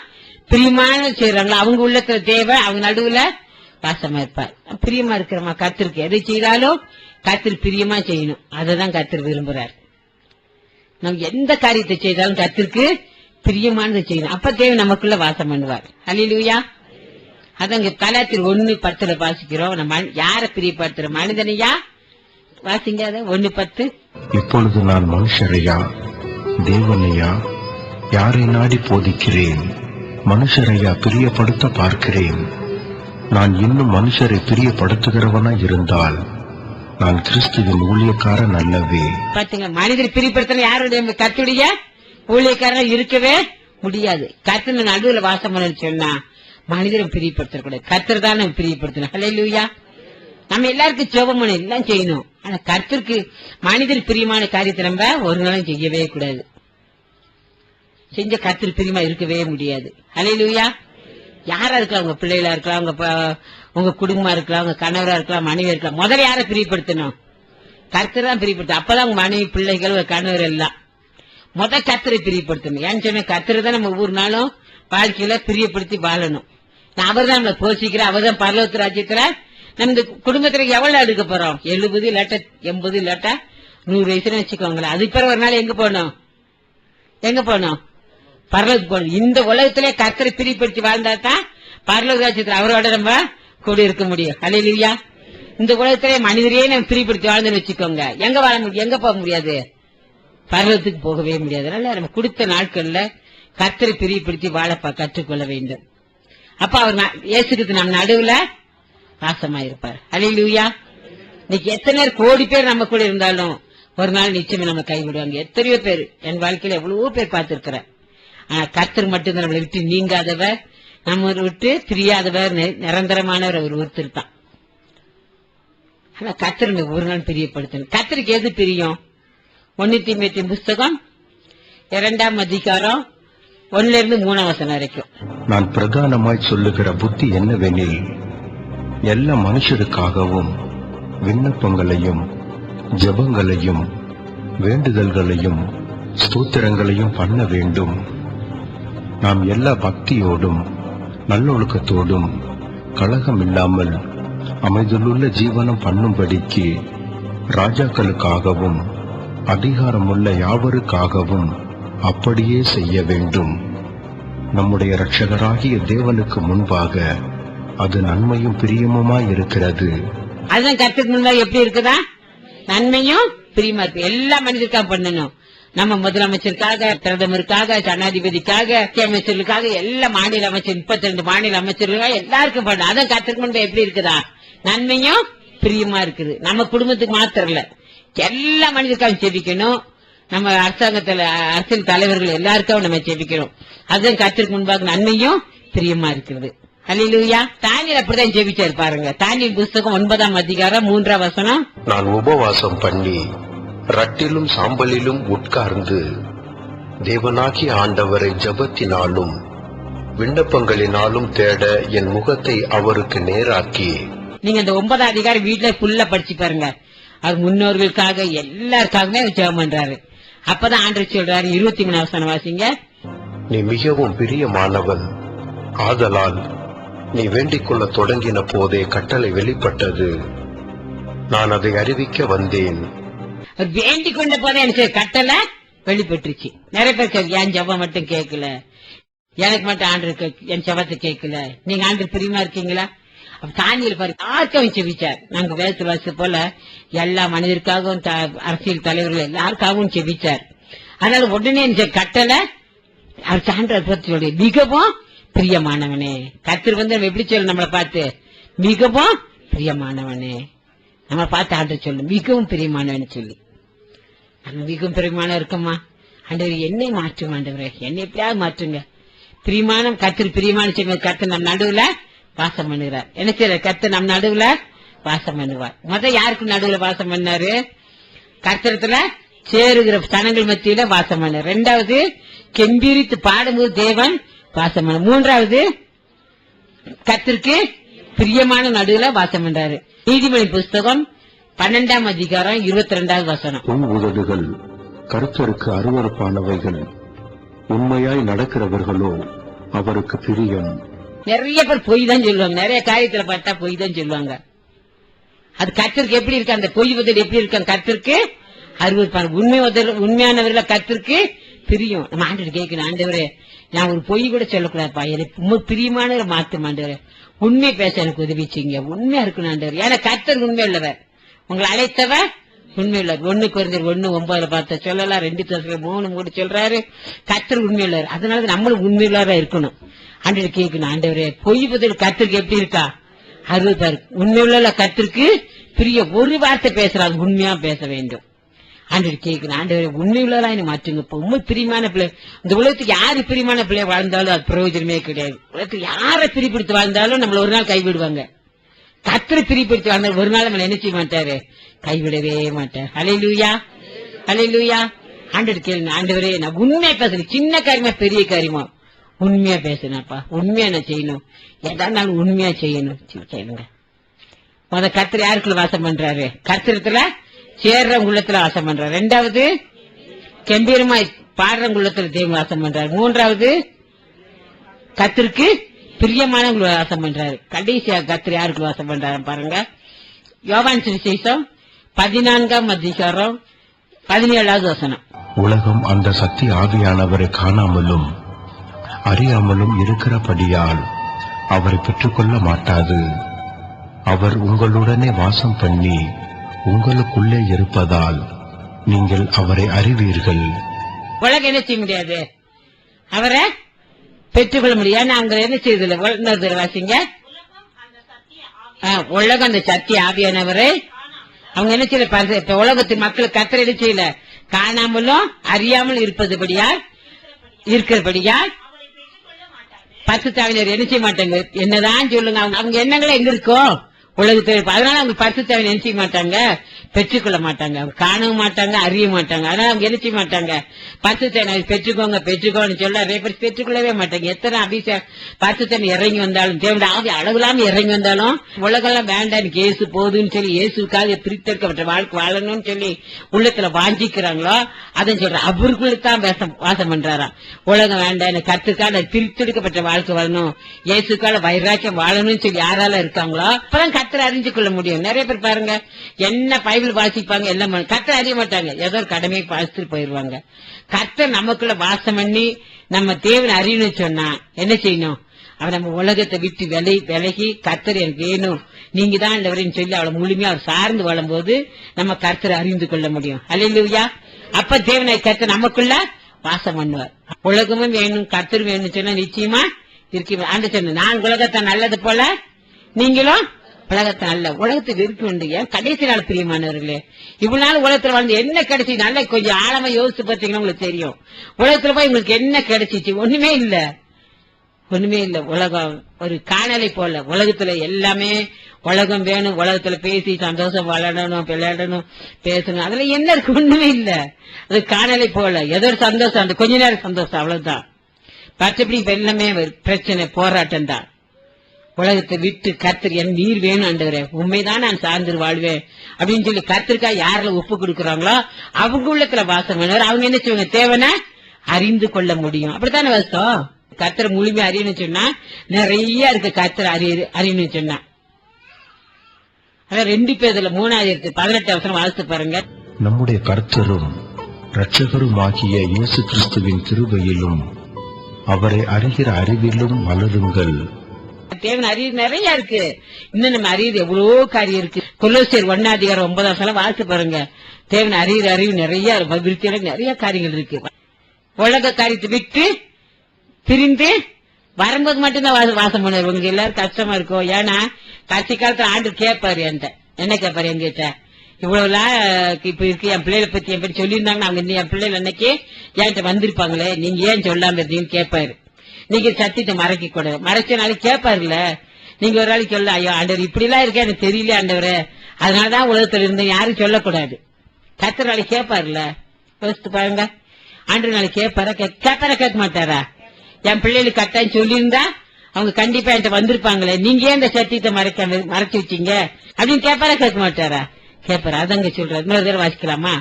பிரியமான செய்யறாங்களோ அவங்க உள்ளத்துல தேவை, அவங்க நடுவுல வாசமா இருப்பார். பிரியமா இருக்கிறமா கர்த்தருக்கு எதை செய்தாலும் கர்த்தர் பிரியமா செய்யணும். அததான் கர்த்தர் விரும்புறார். நம்ம எந்த காரியத்தை செய்தாலும் கர்த்தருக்கு பிரியமானதை செய்யணும். அப்ப தேவன் நமக்குள்ள வாசம் பண்ணுவார். அல்லேலூயா. அதங்க கலாத்தியர் 1:10 வாசிக்கிறோம். நம்ம யார பிரியப்படுத்துற? மனிதனையா? வாசிங்க அத 1:10. இப்பொழுது நான் மனுஷரையா தேவனையா யாரை நாடி போதிக்கிறேன்? மனுஷரையா பிரியப்படுத்த பார்க்கிறேன்? நான் இன்னும் மனுஷரை பிரியப்படுத்துகிறவனா இருந்தால் நான் கிறிஸ்துவின் ஊழியக்காரன் அல்லவே. பாத்தீங்க, மனிதரை பிரியப்படுத்த யாருடைய? கர்த்தருடைய ஊழியக்காரன் இருக்கவே முடியாது. கர்த்தர் நடுவுல வாசம் பண்ணு சொன்னா மனிதரை பிரியப்படுத்தக்கூடாது. கர்த்தர் தான் நம்ம பிரியப்படுத்தணும். அல்லேலூயா. நம்ம எல்லாருக்கும் ஜெபம் பண்ண எல்லாம் செய்யணும். ஆனா கர்த்தருக்கு மனிதர் பிரியமான காரியத்தை நம்ம ஒரு நாளும் செய்யவே கூடாது. செஞ்ச கர்த்தர் பிரியமா இருக்கவே முடியாது. அல்லேலூயா. யாரா இருக்கலாம், உங்க பிள்ளைகளா இருக்கலாம், உங்க குடும்பமா இருக்கலாம், உங்க கணவரா இருக்கலாம், மனைவி இருக்கலாம். முதல்ல யாரை பிரியப்படுத்தணும்? கர்த்தர் தான் பிரியப்படுத்தணும். அப்பதான் உங்க மனைவி, பிள்ளைகள், கணவர் எல்லாம் கர்த்தரை பிரியப்படுத்தணும். ஏன்னு சொன்ன கர்த்தரை தான் நம்ம ஒவ்வொரு நாளும் வாழ்க்கையில பிரியப்படுத்தி வாழணும். அவர் தான் நம்மளை போஷிக்கிற, அவர் தான் பரலோக ராஜ்யத்துல நம்ம இந்த குடும்பத்துல எவ்வளவு எடுக்க போறோம்? 70 இல்லாட்டா 80 இல்லாட்டா 100 வயசுன்னு வச்சுக்கோங்களேன். அதுக்கு பிறகு ஒரு நாள் எங்க போனோம்? பரலோகத்துக்கு போகணும். இந்த உலகத்திலே கர்த்தரை பிரியப்படுத்தி வாழ்ந்தா தான் பரலோக ராஜ்யத்துல அவரோட நம்ம கூட இருக்க முடியும். அல்லேலூயா. இந்த உலகத்திலே மனிதரையே நம்ம பிரியப்படுத்தி வாழ்ந்துன்னு வச்சுக்கோங்க, எங்க வாழ முடியும்? எங்க போக முடியாது? பரலோகத்துக்கு போகவே முடியாது. அதனால நம்ம கொடுத்த நாட்கள்ல கர்த்தரை பிரியப்படுத்தி வாழ கற்றுக்கொள்ள வேண்டும். அப்ப அவர் இயேசுக்கு நம்ம நடுவுல வாசமா இருப்பார். அல்லேலூயா. இன்னைக்கு எத்தனை கோடி பேர் நம்ம கூட இருந்தாலும் ஒரு நாள் நிச்சயமா நம்ம கைவிடுவாங்க. எத்தனையோ பேர் என் வாழ்க்கையில எவ்வளவோ பேர் பார்த்திருக்கிறேன். ஆனா கர்த்தர் மட்டும்தான் நம்மளை விட்டு நீங்காதவர், நம்ம விட்டு பிரியாதவர், நிரந்தரமானவர் அவர் ஒருத்தர் தான். ஆனா கர்த்தர் ஒரு நாள் பிரியப்படுத்தணும். கர்த்தருக்கு எது பிரியம்? 1 தீமோத்தேயு புஸ்தகம் 2ஆம் அதிகாரம் 1-3 வரைக்கும். நான் பிரதானமாய் சொல்லுகிற புத்தி என்னவெனில், எல்லா மனுஷருக்காகவும் விண்ணப்பங்களையும் ஜெபங்களையும் வேண்டுதல்களையும் ஸ்தோத்திரங்களையும் பண்ண வேண்டும். நாம் எல்லா பக்தியோடும் நல்லொழுக்கத்தோடும் கலகம் இல்லாமல் அமைதியுள்ள ஜீவனம் பண்ணும்படிக்கு ராஜாக்களுக்காகவும் அதிகாரமுள்ள யாவருக்காகவும் அப்படியே செய்ய வேண்டும். நம்முடைய இரட்சகராகிய தேவனுக்கு முன்பாக அது நன்மையும் பிரியமுமாய் இருக்கிறது. அதுதான் கர்த்தருக்கு முன்பாக எப்படி இருக்குதா? நன்மையும் பிரியமா இருக்கு. எல்லா மனிதருக்காக பண்ணணும். நம்ம முதலமைச்சருக்காக, பிரதமருக்காக, ஜனாதிபதிக்காக, அமைச்சர்களுக்காக, எல்லா மாநில அமைச்சர் 32 மாநில அமைச்சர்களுக்காக எல்லாருக்கும் பண்ணணும். அதான் கர்த்தருக்கு முன்பாக எப்படி இருக்குதா? நன்மையும் பிரியமா இருக்குது. நம்ம குடும்பத்துக்கு மாத்திரம் இல்ல, எல்லா மனிதருக்காக ஜெபிக்கணும். நம்ம அரசாங்கத்துல அரசியல் தலைவர்கள் எல்லாருக்காகவும் நம்ம ஜெபிக்கணும். அதுதான் கர்த்தருக்கு முன்பாக நன்மையும் பிரியமா இருக்கிறது. அல்லேலூயா. தானியேல் அப்படிதான் ஜெபிச்சாரு பாருங்க. தானியேல் புஸ்தகம் 9ஆம் அதிகாரம் 3ஆம் வசனம். நான் உபவாசம் பண்ணி ரட்டிலும் சாம்பலிலும் உட்கார்ந்து தேவனாகிய ஆண்டவரை ஜெபத்தினாலும் விண்ணப்பங்களினாலும் தேட என் முகத்தை அவருக்கு நேராக்கி. நீங்க இந்த 9ஆம் அதிகாரம் வீட்டுல ஃபுல்லா படிச்சு பாருங்க. அவர் முன்னோர்களுக்காக எல்லாருக்காகவே ஜெபம் பண்றாரு. அப்பதான் ஆண்டவர் சொல்றாரு. 23 வசனம் வாசிங்க. நீ மிகவும் பிரியமானவன், ஆதலால் நீ வேண்டிக் கொள்ள தொடங்கின போதே கட்டளை வெளிப்பட்டது, நான் அதை அறிவிக்க வந்தேன். வேண்டிக் கொண்ட போதே எனக்கு கட்டளை வெளிப்பட்டுருச்சு. நிறைய பேர் என் ஜெபம் மட்டும் கேட்கல, எனக்கு மட்டும் ஆண்டு என் ஜெபத்தை கேட்கல, நீங்க ஆண்டு பிரியமா இருக்கீங்களா? தானியேல் பாரு, யாருக்கும் செபிச்சார். நாங்க வேதத்துல வாசிச்ச போல எல்லா மனிதருக்காகவும் அரசியல் தலைவர்கள் எல்லாருக்காகவும் செபிச்சார். அதனால உடனே கட்டளை அவர் சான்றார் பத்தி சொல்லி மிகவும் பிரியமானவனே. கர்த்தர் வந்து எப்படி சொல்லு நம்மளை பார்த்து? மிகவும் பிரியமானவனே. நம்ம பார்த்து ஆண்டு சொல்லு மிகவும் பிரியமானவன் சொல்லி. நம்ம மிகவும் பிரியமான இருக்கமா? ஆண்டவர் என்னை மாற்றும், ஆண்டவரே என்னை எப்படியாவது மாற்றுங்க. பிரியமான கர்த்தர் பிரியமான செய்ய கர்த்தர் நம் நடுவுல வாசம் பண்ணுகிறார். என்ன செய்யற? கர்த்தர் நம் நடுவுல வாசம் பண்ணுவார். யாருக்கு நடுவுல வாசம் பண்ணாரு? கர்த்தரத்துல சேருகிற ஸ்தனங்கள் மத்தியில வாசம் பண்ணார். 2வது கெம்பீரித்து பாடும்போது தேவன் வாசம் பண்ண. 3வது கர்த்தருக்கு பிரியமான நடுவுல வாசம் பண்றாரு. நீதிமொழி புஸ்தகம் 12ஆம் அதிகாரம் 22வது வசனம். உன் உதடுகள் கர்த்தருக்கு அருவருப்பானவைகள், உண்மையாய் நடக்கிறவர்களோ அவருக்கு பிரியம். நிறைய பேர் பொய் தான் சொல்லுவாங்க. நிறைய காரியத்துல பார்த்தா பொய் தான் சொல்லுவாங்க. அது கர்த்தருக்கு எப்படி இருக்கு? அந்த பொய் உதடு எப்படி இருக்கு? கர்த்தருக்கு அருவருப்பான. உண்மையானவர்கள கர்த்தருக்கு பிரியம். நம்ம ஆண்டவர் கேட்கணும், ஆண்டவரே நான் ஒரு பொய் கூட சொல்லக்கூடாதுப்பா, எனக்கு பிரியமான மாத்து ஆண்டவரே, உண்மை பேச எனக்கு உதவிச்சிங்க, உண்மையா இருக்கணும் ஆண்டவர். ஏன்னா கர்த்தர் உண்மை உள்ளவர், உங்களை அழைத்தவர் உண்மை உள்ளவர். 1 கொரிந்தியர் 1:9 பார்த்த சொல்லலாம். 2 Thessalonians 3 சொல்றாரு கர்த்தர் உண்மை உள்ளவர். அதனால நம்மளும் உண்மையுள்ளவரா இருக்கணும். ஆண்டவர் கேட்கணும், ஆண்டவரே பொய் பதில் கர்த்தருக்கு எப்படி இருக்கா? அருவருப்பாரு. உண்மையுள்ள கர்த்தருக்கு பிரிய. ஒரு வார்த்தை பேசுறாங்க, உண்மையா பேச வேண்டும். ஆண்டவர் கேட்கணும், ஆண்டவரே உண்மையுள்ளதா என்ன மாற்றுங்க. இப்ப உண்மை பிரியமான பிள்ளை. இந்த உலகத்துக்கு யாரு பிரியமான பிள்ளைய வாழ்ந்தாலும் அது பிரயோஜனமே கிடையாது. உலகத்துக்கு யாரை பிரிப்படுத்தி வாழ்ந்தாலும் நம்மள ஒரு நாள் கைவிடுவாங்க. கர்த்தரை பிரிப்படுத்தி வாழ்ந்தாலும் ஒரு நாள் நம்மள என்ன செய்ய மாட்டாரு? கைவிடவே மாட்டார். அல்லேலூயா, அல்லேலூயா. ஆண்டவர் கேளுங்க, ஆண்டவரே நான் உண்மையா பேசுறேன். சின்ன காரியமா பெரிய காரியமா உண்மையா பேசுனப்பா, உண்மையா நான் செய்யணும். எதானாலும் உண்மையா செய்யணும். செய்யுங்க. கர்த்தர் யாருக்குள்ள வாசம் பண்றாரு? கர்த்தரத்துல சேர்றவங்க உள்ளத்துல வாசம் பண்றாரு. 2வது கம்பீரமா பாடுறவங்க உள்ளத்துல தேவன் வாசம் பண்றாரு. 3வது கர்த்தருக்கு பிரியமானவங்க வாசம் பண்றாரு. கடைசியா கர்த்தர் யாருக்குள்ள வாசம் பண்றாரு பாருங்க. யோவான் சுவிசேஷம் 14ஆம் அதிகாரம் 17வது வசனம். உலகம் அந்த சத்திய ஆவியானவரை காணாமலும் அறியாமலும் இருக்கிறபடியால் அவரை பெற்றுக்கொள்ள மாட்டாது. அவர் உங்களுடனே வாசம் பண்ணி உங்களுக்குள்ளே இருப்பதால் நீங்கள் அவரை அறிவீர்கள். உலகம் என்ன செய்ய முடியாது? அவரை பெற்றுக்கொள்ள முடியாது. அவங்க என்ன செய்ததில்லை? வாசிங்க. உலகம் அந்த சத்திய ஆவியானவரை அவங்க என்ன செய்யல, இப்ப உலகத்தின் மக்கள் கர்த்தரை என்ன செய்யல, காணாமலும் அறியாமல் இருக்கிறபடியால் பரிசுத்த ஆவியானவர் என்ன செய்ய மாட்டாங்க. என்னதான் சொல்லுங்க, அவங்க எண்ணங்களே எங்க இருக்கும் உலகத்தில். அதனால அவங்க பரிசுத்த ஆவியானவர் என்ன செய்ய மாட்டாங்க, பெற்றுக்கொள்ள மாட்டாங்க. அவங்க காணவும் மாட்டாங்க, அறிய மாட்டாங்க. அதனால அவங்க என்ன செய்ய மாட்டாங்க, பரிசுத்த ஆவியானவர் பெற்றுக்கோன்னு சொல்ல பெற்றுக்கொள்ளவே மாட்டாங்க. எத்தனை அபிஷேகம் பரிசுத்த இறங்கி வந்தாலும், தேவனுடைய ஆவி அளவில்லாம இறங்கி வந்தாலும் உலகெல்லாம் வேண்டாம், இயேசு போதுன்னு சொல்லி இயேசுக்காக பிரித்தெடுக்கப்பட்ட வாழ்க்கை வாழணும்னு சொல்லி உள்ளத்துல வாஞ்சிக்கிறாங்களோ அதை சொல்ற அவர்களுக்குத்தான் வாசம் பண்றாராம். உலகம் வேண்டாம், கத்துக்கால பிரித்தெடுக்கப்பட்ட வாழ்க்கை வாழணும், இயேசுக்கால வைராக்கியம் வாழணும்னு சொல்லி யாரால இருக்காங்களோ அப்பதான் கர்த்தரை அறிஞ்சு கொள்ள முடியும். நிறைய பேர் பாருங்க, என்ன பைபிள் வாசிப்பாங்க, எல்லாம் கர்த்தரை அறிய மாட்டாங்க, ஏதோ ஒரு கடமையை வாசித்துட்டு போயிருவாங்க. கர்த்தர் நமக்குள்ள வாசம் பண்ணி நம்ம தேவனை அறியணும்னு சொன்னா என்ன செய்யணும், அவன் நம்ம உலகத்தை விட்டு விலகி கர்த்தர் எனக்கு வேணும், நீங்க தான் இல்லவரைன்னு சொல்லி அவளை முழுமையா அவர் சார்ந்து வாழும்போது நம்ம கர்த்தரை அறிந்து கொள்ள முடியும். அல்லேலூயா. அப்ப தேவனை கர்த்தர் நமக்குள்ள வாசம் பண்ணுவார். உலகமும் வேணும் கர்த்தர் வேணும்னு சொன்னா நிச்சயமா இருக்கு. ஆண்டு சொன்ன, நான் உலகத்தை நல்லது போல நீங்களும் உலகத்தை நல்ல, உலகத்தை வெறுக்க கடைசி நாள் பிரியமானவர்களே. இவ்வளவு நாள் உலகத்துல வாழ்ந்து என்ன கிடைச்சி, நல்ல கொஞ்சம் ஆழமா யோசிச்சு பார்த்தீங்கன்னா உங்களுக்கு தெரியும். உலகத்துல போய் உங்களுக்கு என்ன கிடைச்சிச்சு, ஒண்ணுமே இல்ல. உலகம் ஒரு காணலை போல, உலகத்துல எல்லாமே உலகம் வேணும், உலகத்துல பேசி சந்தோஷம் வளரணும், விளையாடணும், பேசணும், அதுல என்ன இருக்கு, ஒண்ணுமே இல்ல. அது காணலை போல, ஏதோ ஒரு சந்தோஷம், அந்த கொஞ்ச நேரம் சந்தோஷம், அவ்வளவுதான். பச்சைப்படி எல்லாமே பிரச்சனை, போராட்டம் தான். உலகத்தை விட்டு கர்த்தர் என் நீர் வேணும் ஆண்டவரே, உண்மைதான் நான் சார்ந்து வாழ்வேன் அப்படின்னு சொல்லி கர்த்தருக்கா யாரில் ஒப்பு கொடுக்கறாங்களோ அவங்க உள்ளத்துல வாசம் வேணும். அவங்க என்ன செய்வாங்க, தேவனை அறிந்து கொள்ள முடியும். அப்படித்தானே வாசம். கர்த்தரை முழுமையா அறியணும்னு சொன்னா நிறைய இருக்கு. கர்த்தரை அறியணும்னு சொன்னா அதான் 2 பேர்ல 3:18 வாசித்து பாருங்க. நம்முடைய கர்த்தரும் இரட்சகருமாகிய இயேசு கிறிஸ்துவின் கிருபையிலும் அவரை அறிகிற அறிவிலும் வளருங்கள். தேவன் அறிவு நிறைய இருக்கு. இன்னும் நம்ம அறிவு எவ்வளவோ காரியம் இருக்கு. கொலோசியர் 1:9 வாசித்து பாருங்க. தேவன் அறிகிற அறிவு நிறைய நிறைய காரியங்கள் இருக்கு. உலக காரியத்தை விட்டு பிரிந்து வரும்போது மட்டும்தான் வாசம் பண்ணுவார். உங்க எல்லாரும் கஷ்டமா இருக்கும். ஏன்னா கட்சி காலத்துல ஆண்டு கேட்பாரு, என்ன கேட்பாரு, எங்கிட்ட இவ்வளவுலாம் இப்ப இருக்கு, என் பிள்ளைகளை பத்தி என் பேர் சொல்லியிருந்தாங்கன்னா அவங்க என் பிள்ளைகள் அன்னைக்கு என்கிட்ட வந்திருப்பாங்களே, நீங்க ஏன் சொல்லாம இருந்தீங்கன்னு கேட்பாரு. நீங்க சத்தியத்தை மறைக்க கூடாது. மறைச்ச நாளைக்கு கேட்பாருல்ல, நீங்க ஒரு நாளைக்கு சொல்ல, ஐயோ ஆண்டவர் இப்படி எல்லாம் இருக்கே, எனக்கு தெரியல ஆண்டவரே, அதனாலதான் உலகத்துல இருந்தேன், யாரும் சொல்லக்கூடாது. கர்த்தர் நாளைக்கு கேட்பாருல்ல, யோசித்து பாருங்க. ஆண்டவர் நாளைக்கு கேட்க மாட்டாரா? என் பிள்ளைகளுக்கு கட்டாயம் சொல்லியிருந்தா அவங்க கண்டிப்பா என்கிட்ட வந்திருப்பாங்களே, நீங்க ஏன் இந்த சத்தியத்தை மறைச்சு வச்சீங்க அப்படின்னு கேட்க மாட்டாரா? கேட்பாரு. அதங்க சொல்றாரு. இன்னொரு தடவை வாசிக்கலாமா?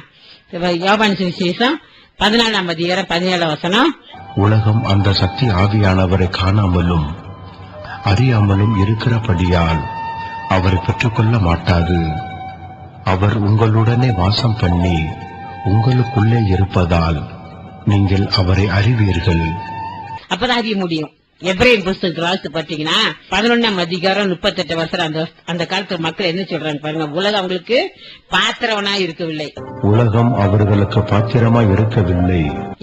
யோவான் சுவிசேஷம் 14:17. உலகம் அந்த சக்தி ஆவியானவரை காணாமலும் அறியாமலும் இருக்கிறபடியால் அவரை பெற்றுக்கொள்ள மாட்டாது. அவர் உங்களுடனே வாசம் பண்ணி உங்களுக்குள்ளே இருப்பதால் நீங்கள் அவரை அறிவீர்கள். அப்பதான் அறிய முடியும். எபிரேயர் புத்தகத்தை வாசித்து பாத்தீங்கன்னா 11:38 அந்த காலத்து மக்கள் என்ன சொல்றாங்க பாருங்க. உலகம் அவங்களுக்கு பாத்திரவனா இருக்கவில்லை. உலகம் அவர்களுக்கு பாத்திரமா இருக்கவில்லை.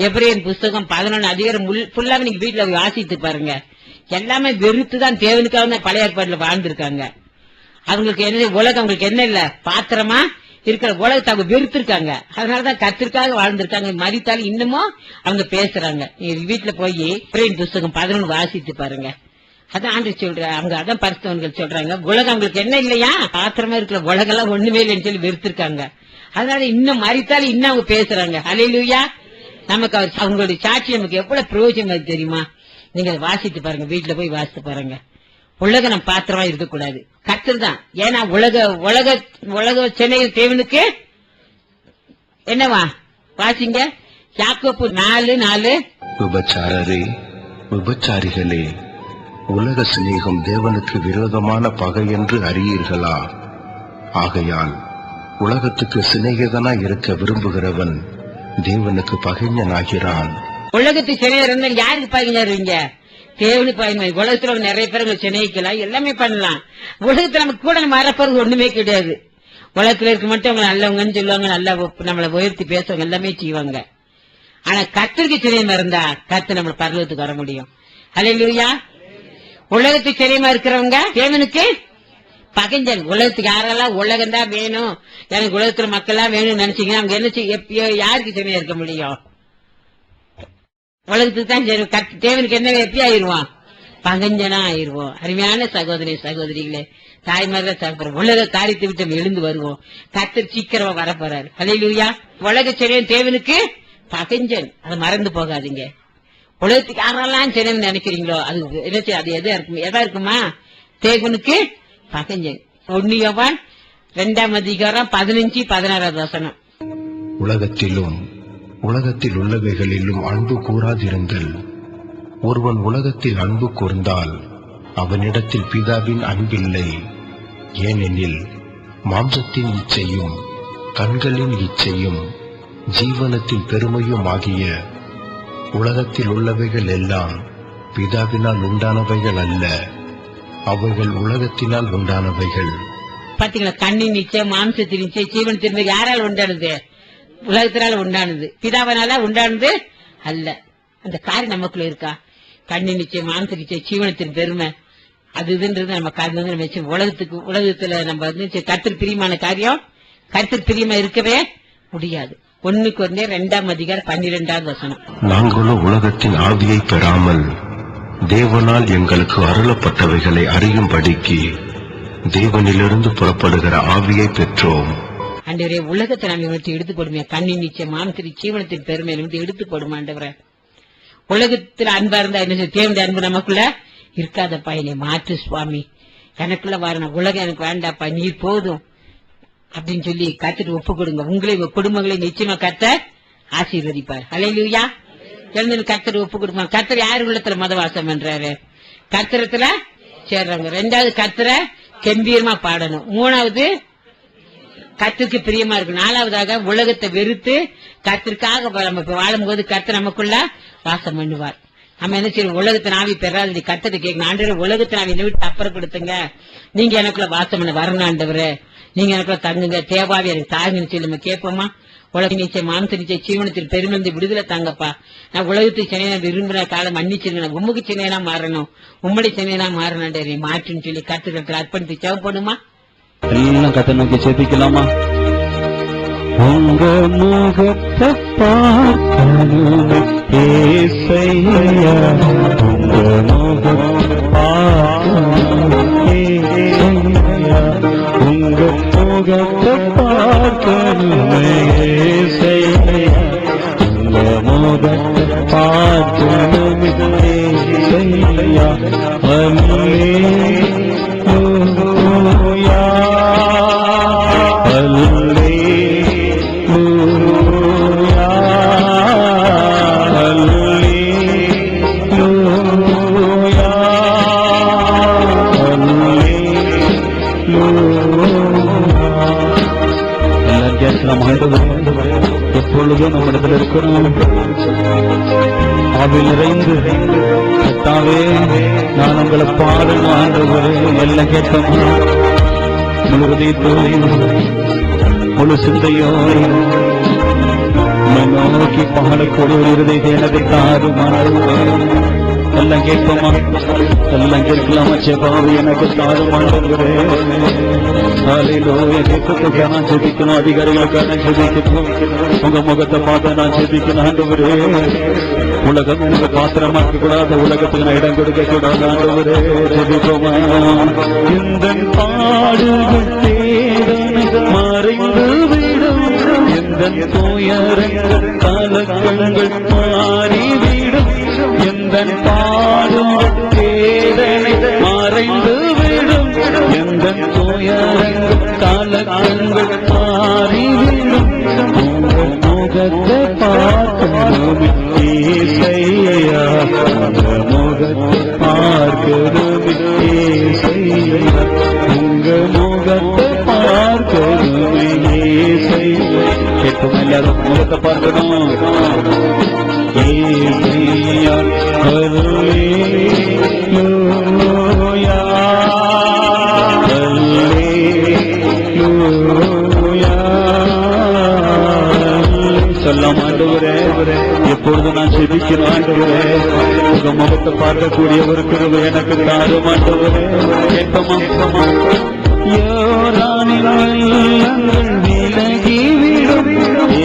எபிரேயர் புத்தகம் 11 ஃபுல்லாவே நீங்க வீட்டுல வாசித்து பாருங்க. எல்லாமே வெறுத்துதான் தேவனுக்காக தான் பழைய ஏற்பாடுல வாழ்ந்திருக்காங்க. அவங்களுக்கு என்ன, உலகம் அவங்களுக்கு என்ன இல்ல, பாத்திரமா இருக்கிற உலகத்தை அவங்க வெறுத்திருக்காங்க. அதனாலதான் கர்த்தருக்காக வாழ்ந்திருக்காங்க. மரித்தாலும் இன்னமும் அவங்க பேசுறாங்க. வீட்டுல போய் எபிரேயர் புத்தகம் 11 வாசித்து பாருங்க. அதான் ஆண்டு சொல்ற, அவங்க அதான் பரிசுத்தவன்கள் சொல்றாங்க, உலகம் அவங்களுக்கு என்ன இல்லையா, பாத்திரமா இருக்கிற உலகம் எல்லாம் ஒண்ணுமே இல்லைன்னு சொல்லி வெறுத்திருக்காங்க. அதனால இன்னும் மரித்தாலும் இன்னும் அவங்க பேசுறாங்க. ஹல்லேலூயா. நமக்கு அவங்களுடைய சாட்சி நமக்கு எவ்வளவு பிரயோஜனம் தெரியுமா? நீங்க வாசித்து பாருங்க, வீட்டுல போய் வாசித்து பாருங்க. உலக நம்ம பாத்திரமா இருக்கக்கூடாது, கர்த்தர் தான். ஏன்னா உலக சென்னையில் தேவனுக்கு என்னவா வாசிங்க. யாக்கோப்பு 4:4. விபச்சாரரே, விபச்சாரிகளே, உலக சிநேகம் தேவனுக்கு விரோதமான பகை என்று அறியீர்களா? ஆகையால் உலகத்துக்கு சிநேகிதனாய் இருக்க விரும்புகிறவன் தேவனுக்கு பகைஞனாகிறான். உலகத்துக்கு சிநேகிதன் யாருக்கு பகைஞருவீங்க? தேவனு பயன். உலகத்துல நிறைய பேர் சிநேகிக்கலாம், எல்லாமே பண்ணலாம். உலகத்துல நமக்கு கூட மறப்பது ஒண்ணுமே கிடையாது. உலகத்துல இருக்க மட்டும் அவங்க நல்லவங்கன்னு சொல்லுவாங்க, நல்லா நம்மளை உயர்த்தி பேசுவாங்க, எல்லாமே செய்வாங்க. ஆனா கர்த்தருக்கு சிநேகமா இருந்தா கர்த்தர் நம்ம பரலோகத்துக்கு வர முடியும். ஹல்லேலூயா. உலகத்துக்கு சிநேகமா இருக்கிறவங்க தேவனுக்கு பகைஞ்சன். உலகத்துக்கு யாரெல்லாம் உலகம் தான் வேணும், எனக்கு உலகத்துல மக்கள்லாம் வேணும்னு நினைச்சீங்கன்னா அவங்க என்ன எப்பயோ யாருக்கு துணையா இருக்க முடியும்? உலகத்துக்கு தான் சரி. தேவனுக்கு என்ன எப்படி ஆயிருவான்? பகஞ்சனா ஆயிருவோம். அருமையான சகோதரி சகோதரிகளே, தாய்மார தகப்பற உலக காரியத்தை விட்டு எழுந்து வருவோம். கர்த்தர் சீக்கிரமா வரப்போறாரு. ஹல்லேலூயா. உலக செடியன் தேவனுக்கு பகஞ்சன், அதை மறந்து போகாதீங்க. உலகத்துக்கு யாரெல்லாம் செடியன் நினைக்கிறீங்களோ அது எதா இருக்குமா? தேவனுக்கு பகஞ்சன். 1 யோவான் 2ஆம் அதிகாரம் 15-16 வசனம். உலகத்திலும் உலகத்தில் உள்ளவைகளிலும் அன்பு கூறாதிருங்கள். ஒருவன் உலகத்தில் அன்பு கூர்ந்தால் அவனிடத்தில் பிதாவின் அன்பில்லை. ஏனெனில் மாம்சத்தின் இச்சையும் கண்களின் இச்சையும் ஜீவனத்தின் பெருமையும் ஆகிய உலகத்தில் உள்ளவைகள் எல்லாம் பிதாவினால் உண்டானவைகள் அல்ல, அவைகள் உலகத்தினால் உண்டானவைகள். பாத்தீங்களா? கண்ணின் நிச்சயம், மாம்சத்தின் நிச்சயம், ஜீவனத்தின் யாரால் உண்டானது? உலகத்தினால உண்டானது, பிதாவனால உண்டானது அல்ல. அந்த காரியம் நமக்குள்ள இருக்கா? கண்ணின் நிச்சயம், மாம்ச நிச்சயம், ஜீவனத்தின் பெருமை, அது இதுன்றது நம்ம காரணம் வச்சு உலகத்துல நம்ம கர்த்தர் பிரியமான காரியம், கர்த்தர் பிரியமா இருக்கவே முடியாது. 1 கொரிந்தியர் 2ஆம் அதிகாரம் 12வது வசனம். நாங்களோ உலகத்தின் ஆவியை பெறாமல் தேவனால் எங்களுக்கு அருளப்பட்டவைகளை அறியும்படிக்கு தேவனிலிருந்து புறப்படுகிற ஆவியை பெற்றோம். ஆண்டவரே, உலகத்தை நாம் இவற்றை எடுத்து போடுமே, கண்ணின் நிச்சயம், மாம்ச ஜீவனத்தின் பெருமை எடுத்து போடுமா ஆண்டவரே. உலகத்துல அன்பா இருந்தா என்ன? தேவனுடைய அன்பு நமக்குள்ள இருக்காதப்பா, என்னை மாற்று சுவாமி, எனக்குள்ள வரணும், உலகம் எனக்கு வேண்டாப்பா, நீர் போதும் அப்படின்னு சொல்லி கத்துட்டு ஒப்பு கொடுங்க. உங்களை குடும்பங்களை நிச்சயமா கர்த்தர் ஆசீர்வதிப்பார். ஹல்லேலூயா. எழுந்து கர்த்தர் ஒப்பு கொடுப்பாங்க. கர்த்தர் யார் உள்ளத்துல மதவாசம் பண்றாரு? கர்த்தரத்துல சேர்றாங்க. 2வது கர்த்தரை கம்பீரமா பாடணும். 3வது கர்த்தருக்கு பிரியமா இருக்கும். 4வதாக உலகத்தை வெறுத்து கர்த்தருக்காக நம்ம வாழும்போது கர்த்தர் நமக்குள்ள வாசம் பண்ணுவார். நம்ம என்ன செய்யணும்? உலகத்தை நாவி பெறாது கர்த்தரை கேட்கணும். ஆண்டவரே, உலகத்தை நாவி என்ன விட்டு அப்புறப்படுத்துங்க, நீங்க எனக்குள்ள வாசம் பண்ண வரணும் ஆண்டவரே, நீங்க எனக்குள்ள தங்குங்க, தேவாவி எனக்கு தாங்குன்னு சொல்லி நம்ம கேட்போமா? உலக நிச்சயம், மாம்ச நிச்சயம், ஜீவனத்தில் பெருமிழ்ந்து விடுதலை தாங்கப்பா. நான் உலகத்தை சென்னையா விரும்புற காலம் மன்னிச்சிருங்க, உம்முக்கு சென்னையா மாறணும், உம்மடி சென்னையா மாறணும், மாற்றுன்னு சொல்லி கர்த்தர் அர்ப்பணித்து ஜெபம் பண்ணுமா? எல்லாம் கத்தை நோக்கி சேர்த்திக்கலாமா? உங்க முகத்தை பார்க்கணுமே ஏசையா, உங்க முகத்தை பார்க்கணுமே ஏசையா, உங்க முகத்தை பார்க்கணுமே ஏசையா, உங்க முகத்தை பார்க்கணுமே ஏசையா. அல்லேலூயா, அல்லேலூயா, அல்லேலூயா, அல்லேலூயா. எல்லாம் கேட்கலாம். ஆண்டவரே, எப்பொழுதும் நம்மிடத்தில் இருக்கிறோம், ஆவில் நிறைந்து கர்த்தாவே, நான் உங்களை பாடணும் ஆண்டவரே. எல்லாம் கேட்கமா? முழு இதயத்தோடு முழு சிந்தையோடு நோக்கி பாடக்கூடிய ஒரு இருதயத்தை எனக்கு தாரும் ஆண்டவரே. எல்லாம் கேட்போமா? எல்லாம் கேட்கலாமா? செபாவி எனக்கு தாரும் ஆண்டவரே. கேட்கறதுக்கு நான் செபிக்கணும், அதிகாரிகளுக்காக நான் செபிக்கணும், உங்க முகத்தை பார்த்து நான் செபிக்கணும் ஆண்டவரே. உலகம் எனக்கு பாத்திரமா இருக்க கூடாது, உலகத்துக்கு நான் இடம் கொடுக்க கூடாது ஆண்டவரே. செபிப்போமா? இந்த பாடுகள் தேவனை மறைந்து விடும், எந்த துயரங்கள் கலக்கங்கள் மாறிவிடும், எந்த பாடுகள் தேவனை மறைந்து விடும், எந்த துயரங்கள் கலக்கங்கள் மாறிவிடும், உங்கள் முகத்தை பார்க்கணும் ஏசையா, உங்கள் முகத்தை பார்க்கணும் ஏசையா, உங்கள் முகத்தை பார்க்கணும் ஏசையா. கேட்கும் எல்லாரும் முகத்தை பார்க்கணும் ஏசையா. அல்லேலூயா, அல்லேலூயா. சொல்லாம் ஆண்டவரே, எப்பொழுது நான் செபிக்கிறேன் ஆண்டவரே, உங்க முகத்தை பார்க்கக்கூடிய ஒரு கிருபை எனக்கு தாரும் ஆண்டவரே. கேட்போமா? யோர்தானின் வெள்ளங்கள் விலகிவிடும்,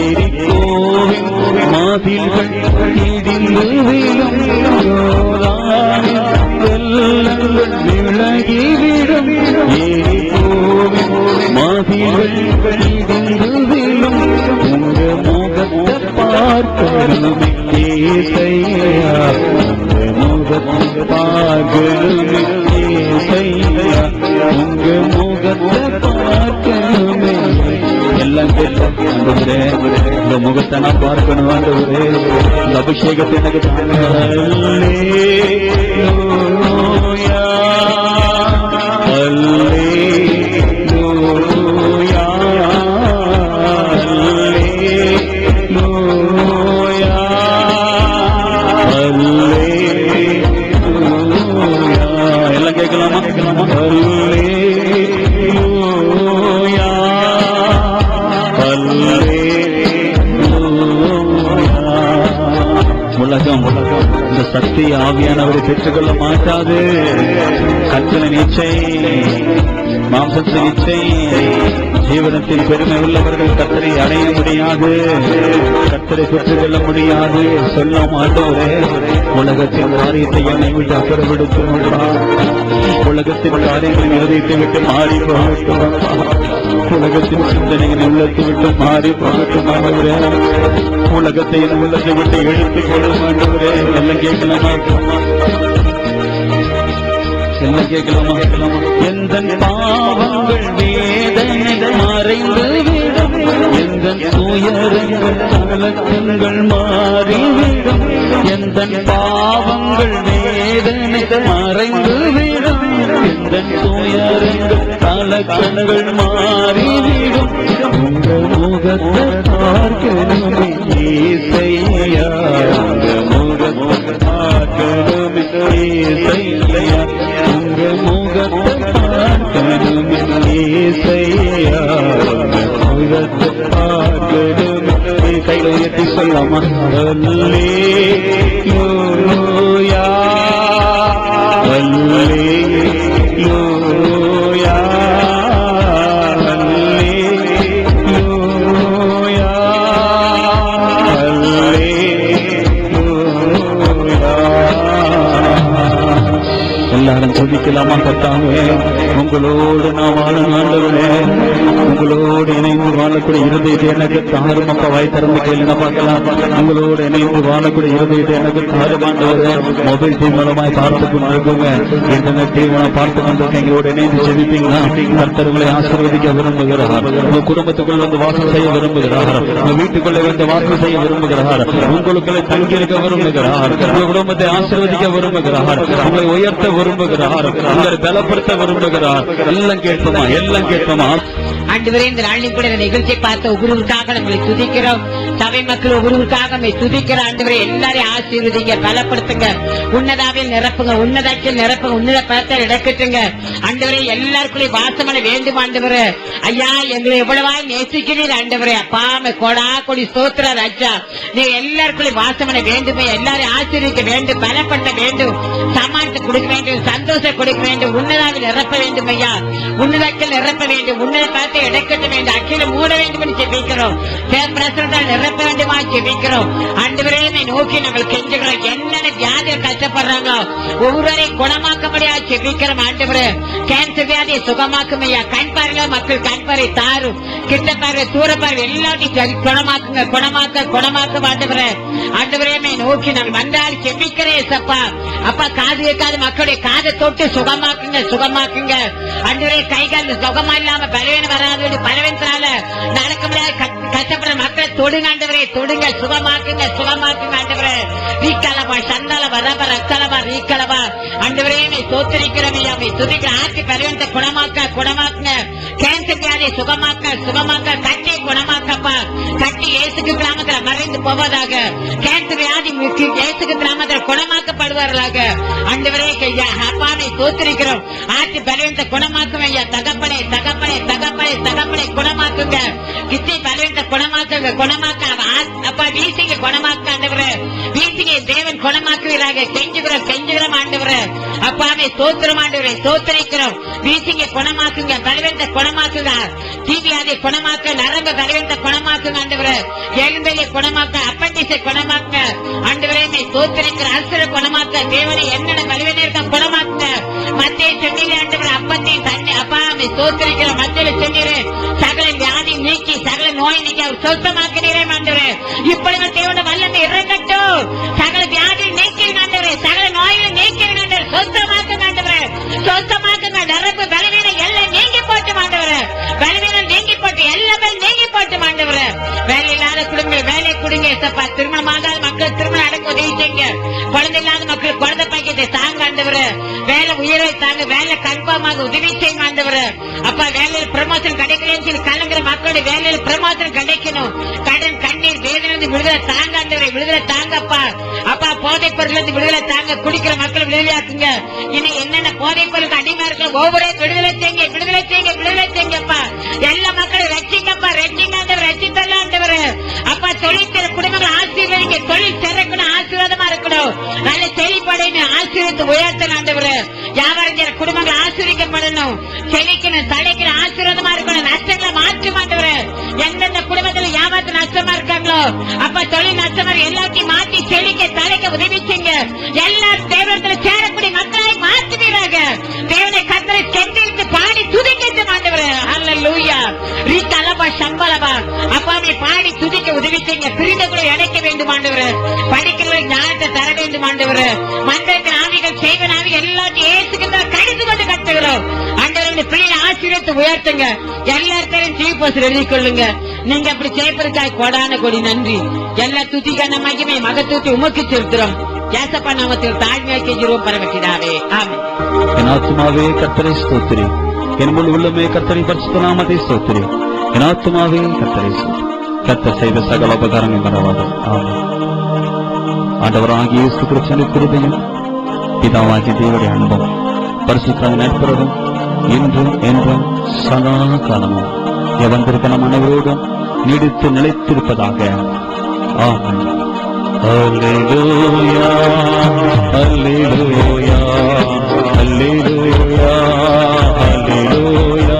எரிகோவின் மதில்கள் இடிந்து விழும். யோர்தானின் வெள்ளங்கள் விலகிவிடும், எரிகோவின் மதில்கள் இடிந்து விழும். உங்க முகத்தை பார்க்கணும் ஏசையா, உங்க முகத்தை பார்க்கணும் ஏசையா, உங்க முகத்தை பார்க்கணுமே. எல்லாம் ஆண்டவரே, இந்த முகத்தை நான் பார்க்கணும் ஆண்டவரே, இந்த அபிஷேகத்தை எனக்கு தாங்க. அல்லேலூயா, அல்லேலூயா, அல்லேலூயா, அல்லேலூயா. எல்லாம் கேட்கலாமா? அல்லேலூயா, அல்லேலூயா. உலகம் இந்த சக்தி ஆவியானவரை பெற்றுக்கொள்ள மாட்டாது. கண்களின் இச்சை, மாம்சத்தின் இச்சை, ஜீவனத்தின் பெருமை உள்ளவர்கள் கர்த்தரை அடைய முடியாது, கர்த்தரை பெற்றுக்கொள்ள முடியாது. சொல்ல மாட்டோரே, உலகத்தின் காரியத்தை என்னை விட்டு அப்புறப்படுத்த முடியாது. உலகத்தின் காரியங்களின் இதயத்தை விட்டு மாறி போகட்டும், உலகத்தின் சிந்தனைகளை உள்ளத்தை விட்டு மாறி போகட்டும் ஆண்டவரே. உலகத்தை என் உள்ளத்தை விட்டு எடுத்துக் கொள்ள ஆண்டவரே. எல்லாம் கேட்கலாமா? எல்லாம் கேட்கலாமா? எந்த பாவங்கள் வேதனைகள் மறைந்து விடும், எந்த துயரங்கள் கலக்கங்கள் மாறிவிடும். எந்த பாவங்கள் வேதனைகள் மறைந்து விடும், எந்த துயரங்கள் கலக்கங்கள் மாறிவிடும். உங்க முகத்தை பார்க்கணுமே ஏசையா, உங்க முகத்தை பார்க்கணுமே ஏசையா, உங்க முகத்தை பார்க்கணுமே ஏசையா, உங்க முகத்தை பார்க்கணுமே. கைகளை உயர்த்தி சொல்லாமா? அல்லேலூயா, அல்லேலூயா, அல்லேலூயா, அல்லேலூயா. எல்லாரும் துதிக்கலாமா? கர்த்தாவே, உங்களோடு நான் வாழும் ஆண்டவரே, உங்களோடு இணைந்து வாழக்கூடிய இருதயத்தை எனக்கு தாரும். அப்பா, வாய் திறந்து கேளுங்க பார்க்கலாம். உங்களோடு இணைந்து வாழக்கூடிய இருதயத்தை எனக்கு தாரும் ஆண்டவரே. மொபைல் டிவி மூலமாய் பார்த்து கொண்டிருக்கோங்க, இன்டர்நெட் டிவி மூலம் பார்த்து கொண்டிருக்கேன். எங்களோட இணைந்து செவிப்பீங்களா? கர்த்தர் உங்களை ஆசீர்வதிக்க விரும்புகிறார். உங்க குடும்பத்துக்குள் வந்து வாசம் செய்ய விரும்புகிறார். உங்க வீட்டுக்குள்ளே வந்து வாசம் செய்ய விரும்புகிறார். உங்களுக்குள்ளே தங்கியிருக்க விரும்புகிறார். உங்க குடும்பத்தை ஆசீர்வதிக்க விரும்புகிறார். உங்களை உயர்த்த விரும்புகிறார். உங்களை பலப்படுத்த விரும்புகிறார். எல்லாம் கேட்போமா? எல்லாம் கேட்போமா? ஆண்டவரே, இந்த நாளிலும் கூட இந்த நிகழ்ச்சியை பார்த்த ஒவ்வொருவருக்காக நம்மளை துதிக்கிறோம். சபை மக்கள் ஒவ்வொருவருக்காக நம்மை துதிக்கிற ஆண்டவரே, எல்லாரையும் ஆசீர்வதிங்க, பலப்படுத்துங்க, உன்னதாவில் நிரப்புங்க, உன்னதாக்கில் நிரப்புங்க, உன்னத பலத்தை இடக்கட்டுங்க ஆண்டவரே. எல்லாருக்குள்ளே வாசமட வேண்டும் ஆண்டவரே. ஐயா, எங்களை எவ்வளவாய் நேசிக்கிறீர் ஆண்டவரே. அப்பா, கொடா கொடி ஸ்தோத்திர ராஜா, நீங்க எல்லாருக்குள்ளே வாசமட வேண்டுமே. எல்லாரையும் ஆசீர்வதிக்க வேண்டும், பலப்படுத்த வேண்டும், சமாளித்து கொடுக்க வேண்டும், சந்தோஷம் கொடுக்க வேண்டும், உன்னதாவில் நிரப்ப வேண்டும் ஐயா, உன்னதாக்கில் நிரப்ப வேண்டும், உன்னத பலத்தை இடக்கட்ட வேண்டும், அக்கில மூட வேண்டும் என்று ஜெபிக்கிறோம். பிரசனத்தால் நிரப்ப வேண்டுமா ஜெபிக்கிறோம் ஆண்டவரே. நோக்கி நாங்கள் கெஞ்சுகிறோம். என்னென்ன வியாதியில் கஷ்டப்படுறாங்க ஒவ்வொருவரையும் குணமாக்க முடியாது ஜெபிக்கிறோம் ஆண்டவரே. கேன்சர் வியாதியை சுகமாக்கும் ஐயா. கண் பார்வை மக்கள் கண் பார்வை தாரும், கிட்ட பார்வை தூர பார்வை எல்லாத்தையும் குணமாக்குங்க, குணமாக்க குணமாக்க ஆண்டவரே. ஆண்டவரே, நோக்கி நாங்கள் வந்தால் ஜெபிக்கிறேன் சப்பா. அப்பா, காது கேட்காத மக்களுடைய காதை தொட்டு சுகமாக்குங்க, சுகமாக்குங்க ஆண்டவரே. கைகால் சுகமா இல்லாம பலவீனம் வராது, பலவீனத்தால நடக்க முடியாது கஷ்டப்படுற மக்களை தொடுங்க ஆண்டவரே, தொடுங்க, சுகமாக்குங்க, சுகமாக்குங்க ஆண்டவரே. ரீக்கலவா சந்தலவா ரப ரக்கலவா ரீக்கலவா ஆண்டவரே, தோத்தரிக்கிறவையா துதிக்கிற ஆட்சி பலவீனத்தை குணமாக்க குணமாக்குங்க. கேன்சர் வியாதியை சுகமாக்க சுகமாக்க, கட்டியை குணமாக்கப்பா. கட்டி இயேசுக்கு கிராமத்தில் மறைந்து போவதாக. கேன்சர் வியாதி இயேசுக்கு கிராமத்தில் குணமாக்கப்படுவார்களாக ஆண்டவரே. அப்பாவை தோத்தரிக்கிறோம். ஆட்சி பலவீனத்தை குணமாக்கும் ஐயா. தகப்பனை தகப்பனை தகப்பனை தகப்பனை குணமாக்குங்க. கிச்சை பலவீனத்தை குணமாக்குங்க, குணமாக்க அப்பா. வீசிங்க குணமாக்க ஆண்டவரே. வீசிங்க தேவன் குணமாக்குவீராக. கெஞ்சுகிறோம் ஆண்டவரே. அப்பாவே ஸ்தோத்திரம் ஆண்டவரே, ஸ்தோத்திரிக்கிறோம். வீசிங்க குணமாக்குங்க, பலவீனத்தை குணமாக்குங்க, டிவியாதை குணமாக்க, நரம்பு பலவீனத்தை குணமாக்குங்க ஆண்டவரே. எலும்பையை குணமாக்க, அப்பண்டிஸை குணமாக்க ஆண்டவரே, ஸ்தோத்திரிக்கிற அல்சரை குணமாக்க, தேவனை என்னென்ன பலவீனம் இருக்க குணமாக்க. மத்திய சொன்னீங்க ஆண்டவரே, அப்பத்தையும் தண்ணி அப்பா ஸ்தோத்திரிக்கிற மத்தியில சொன்னீரே, சகல வியாதி நீக்கி சகல நோய் நீக்கி அவர் சொந்தமாக்கினீரே ஆண்டவரே. இப்பொழுது தேவன வல்லமை இறங்கட்டும். சகல வியாதி நீக்கிறீங்க ஆண்டவரே, சகல நோய்களை நீக்கிறீங்க ஆண்டவரே, சொந்தமாக்குங்க ஆண்டவரே, சொந்தமாக்குங்க. நரம்பு பலவீனம் எல்லாம் நீங்கி போட்டு ஆண்டவரே, பலவீனம் நீங்கி போட்டு எல்லாமே நீங்கி போட்டு ஆண்டவரே. வேலை இல்லாத குடும்பம் வேலை கொடுங்க ஏசப்பா. திருமணமாகாத மக்கள் திருமணம் அடக்க உதவி செய்யுங்க. குழந்தை இல்லாத மக்கள் குழந்தை பாக்கியத்தை தாங்க ஆண்டவரே. வேலை உயர்வை தாங்க, வேலை கன்ஃபார்மாக உதவி செய்யுங்க ஆண்டவரே. அப்பா வேலையில ப்ரமோஷன் கிடைக்கலன்னு சொல்லி கலங்குற மக்களுடைய வேலையில ப்ரமோஷன் கிடைக்கணும். கடன் கண்ணீர் வேதனை விடுதலை தாங்க ஆண்டவரே, விடுதலை தாங்கப்பா. அப்பா போதைப் பொருள் விடுதலை தாங்க, குடிக்கிற மக்களை விடுதலையாக்குங்க. இனி என்னென்ன போதைப் பொருளுக்கு அடிமையா இருக்கிற ஒவ்வொரு விடுதலை செய்யுங்க, விடுதலை செய்யுங்க, விடுதலை செய்யுங்கப்பா. எல்லா மக்களும் ரட்சிங்கப்பா, ரட்சிங்க ஆண்டவர், ரட்சித்தல்லாம் ஆண்டவர். அப்பா தொழிற்சிற குடும்பங்கள் ஆசீர்வதிங்க, தொழில் சிறக்கணும், ஆசீர்வாதமா இருக்கணும், நல்ல செழிப்படையணும், ஆசீர்வத்தை உயர்த்தணும் ஆண்டவர். வியாபாரம் செய்யற குடும்பங்கள் ஆசீர்வதிக்கப்படணும், செழிக்கணும், தலைக்கிற ஆசீர்வாதமா இருக்கணும், நஷ்டங்களை மாற்ற மாட்டவர். எந்தெந்த குடும்பத்தில் வியாபாரத்தில் நஷ்டமா இருக்காங்களோ அப்ப தொழில் நஷ்டமா எல்லாத்தையும் மாற்றி செழிக்க தலைக்க உதவி செய்யுங்க. எல்லா தேவத்தில் சேரக்கூடிய மக்களை மாற்றுவீராக. தேவனை கத்தரை சென்றிருந்து பாடி துதிக்க மாட்டவர். அல்லேலூயா. ரீதலபா சம்பளபா அப்பாவை பாடி துதிக்க உதவி செய்யுங்க. பிரிந்தவர்களை இணைக்க வேண்டும் ஆண்டவர். படிக்கிறவர்கள் ஞானத்தை தர வேண்டும் ஆண்டவர். மந்திரத்தின் ஆவிகள் செய்வன் ஆவி எல்லாத்தையும் ஏசுகின்ற கடிந்து கொண்டு கட்டுகிறோம் ஆண்டவருடைய பிள்ளை ஆசீர்வத்தை உயர்த்துங்க. எல்லாத்தையும் தீபோஸ் எழுதி கொள்ளுங்க. நீங்க அப்படி செய்வதற்காக கொடான கொடி நன்றி. எல்லா துதிக்கான மகிமை மகத்துவத்தை உமக்கு செலுத்துறோம். ஏசப்பா நாமத்தில் தாழ்மையா கெஞ்சுவோம் பரமபிதாவே, ஆமென். என் ஆத்துமாவே கர்த்தரை ஸ்தோத்திரி, என் முழு உள்ளமே கர்த்தரை பரிசுத்த நாமத்தை ஸ்தோத்திரி. என் ஆத்துமாவே கர்த்தரை ஸ்தோத்திரி. கர்த்தர் செய்த சகல உபகாரங்கள் மறவாது. ஆமென். ஆண்டவராகிய இயேசு கிறிஸ்துவின் கிருபையும் பிதாவாகிய தேவனுடைய அன்பும் பரிசுத்த நட்புறவும் இன்றும் என்றும் சதா காலமும் எவந்திருக்க நம் அனைவரோடும் நீடித்து நிலைத்திருப்பதாக. ஆமென். அல்லேலூயா, அல்லேலூயா, அல்லேலூயா, அல்லேலூயா.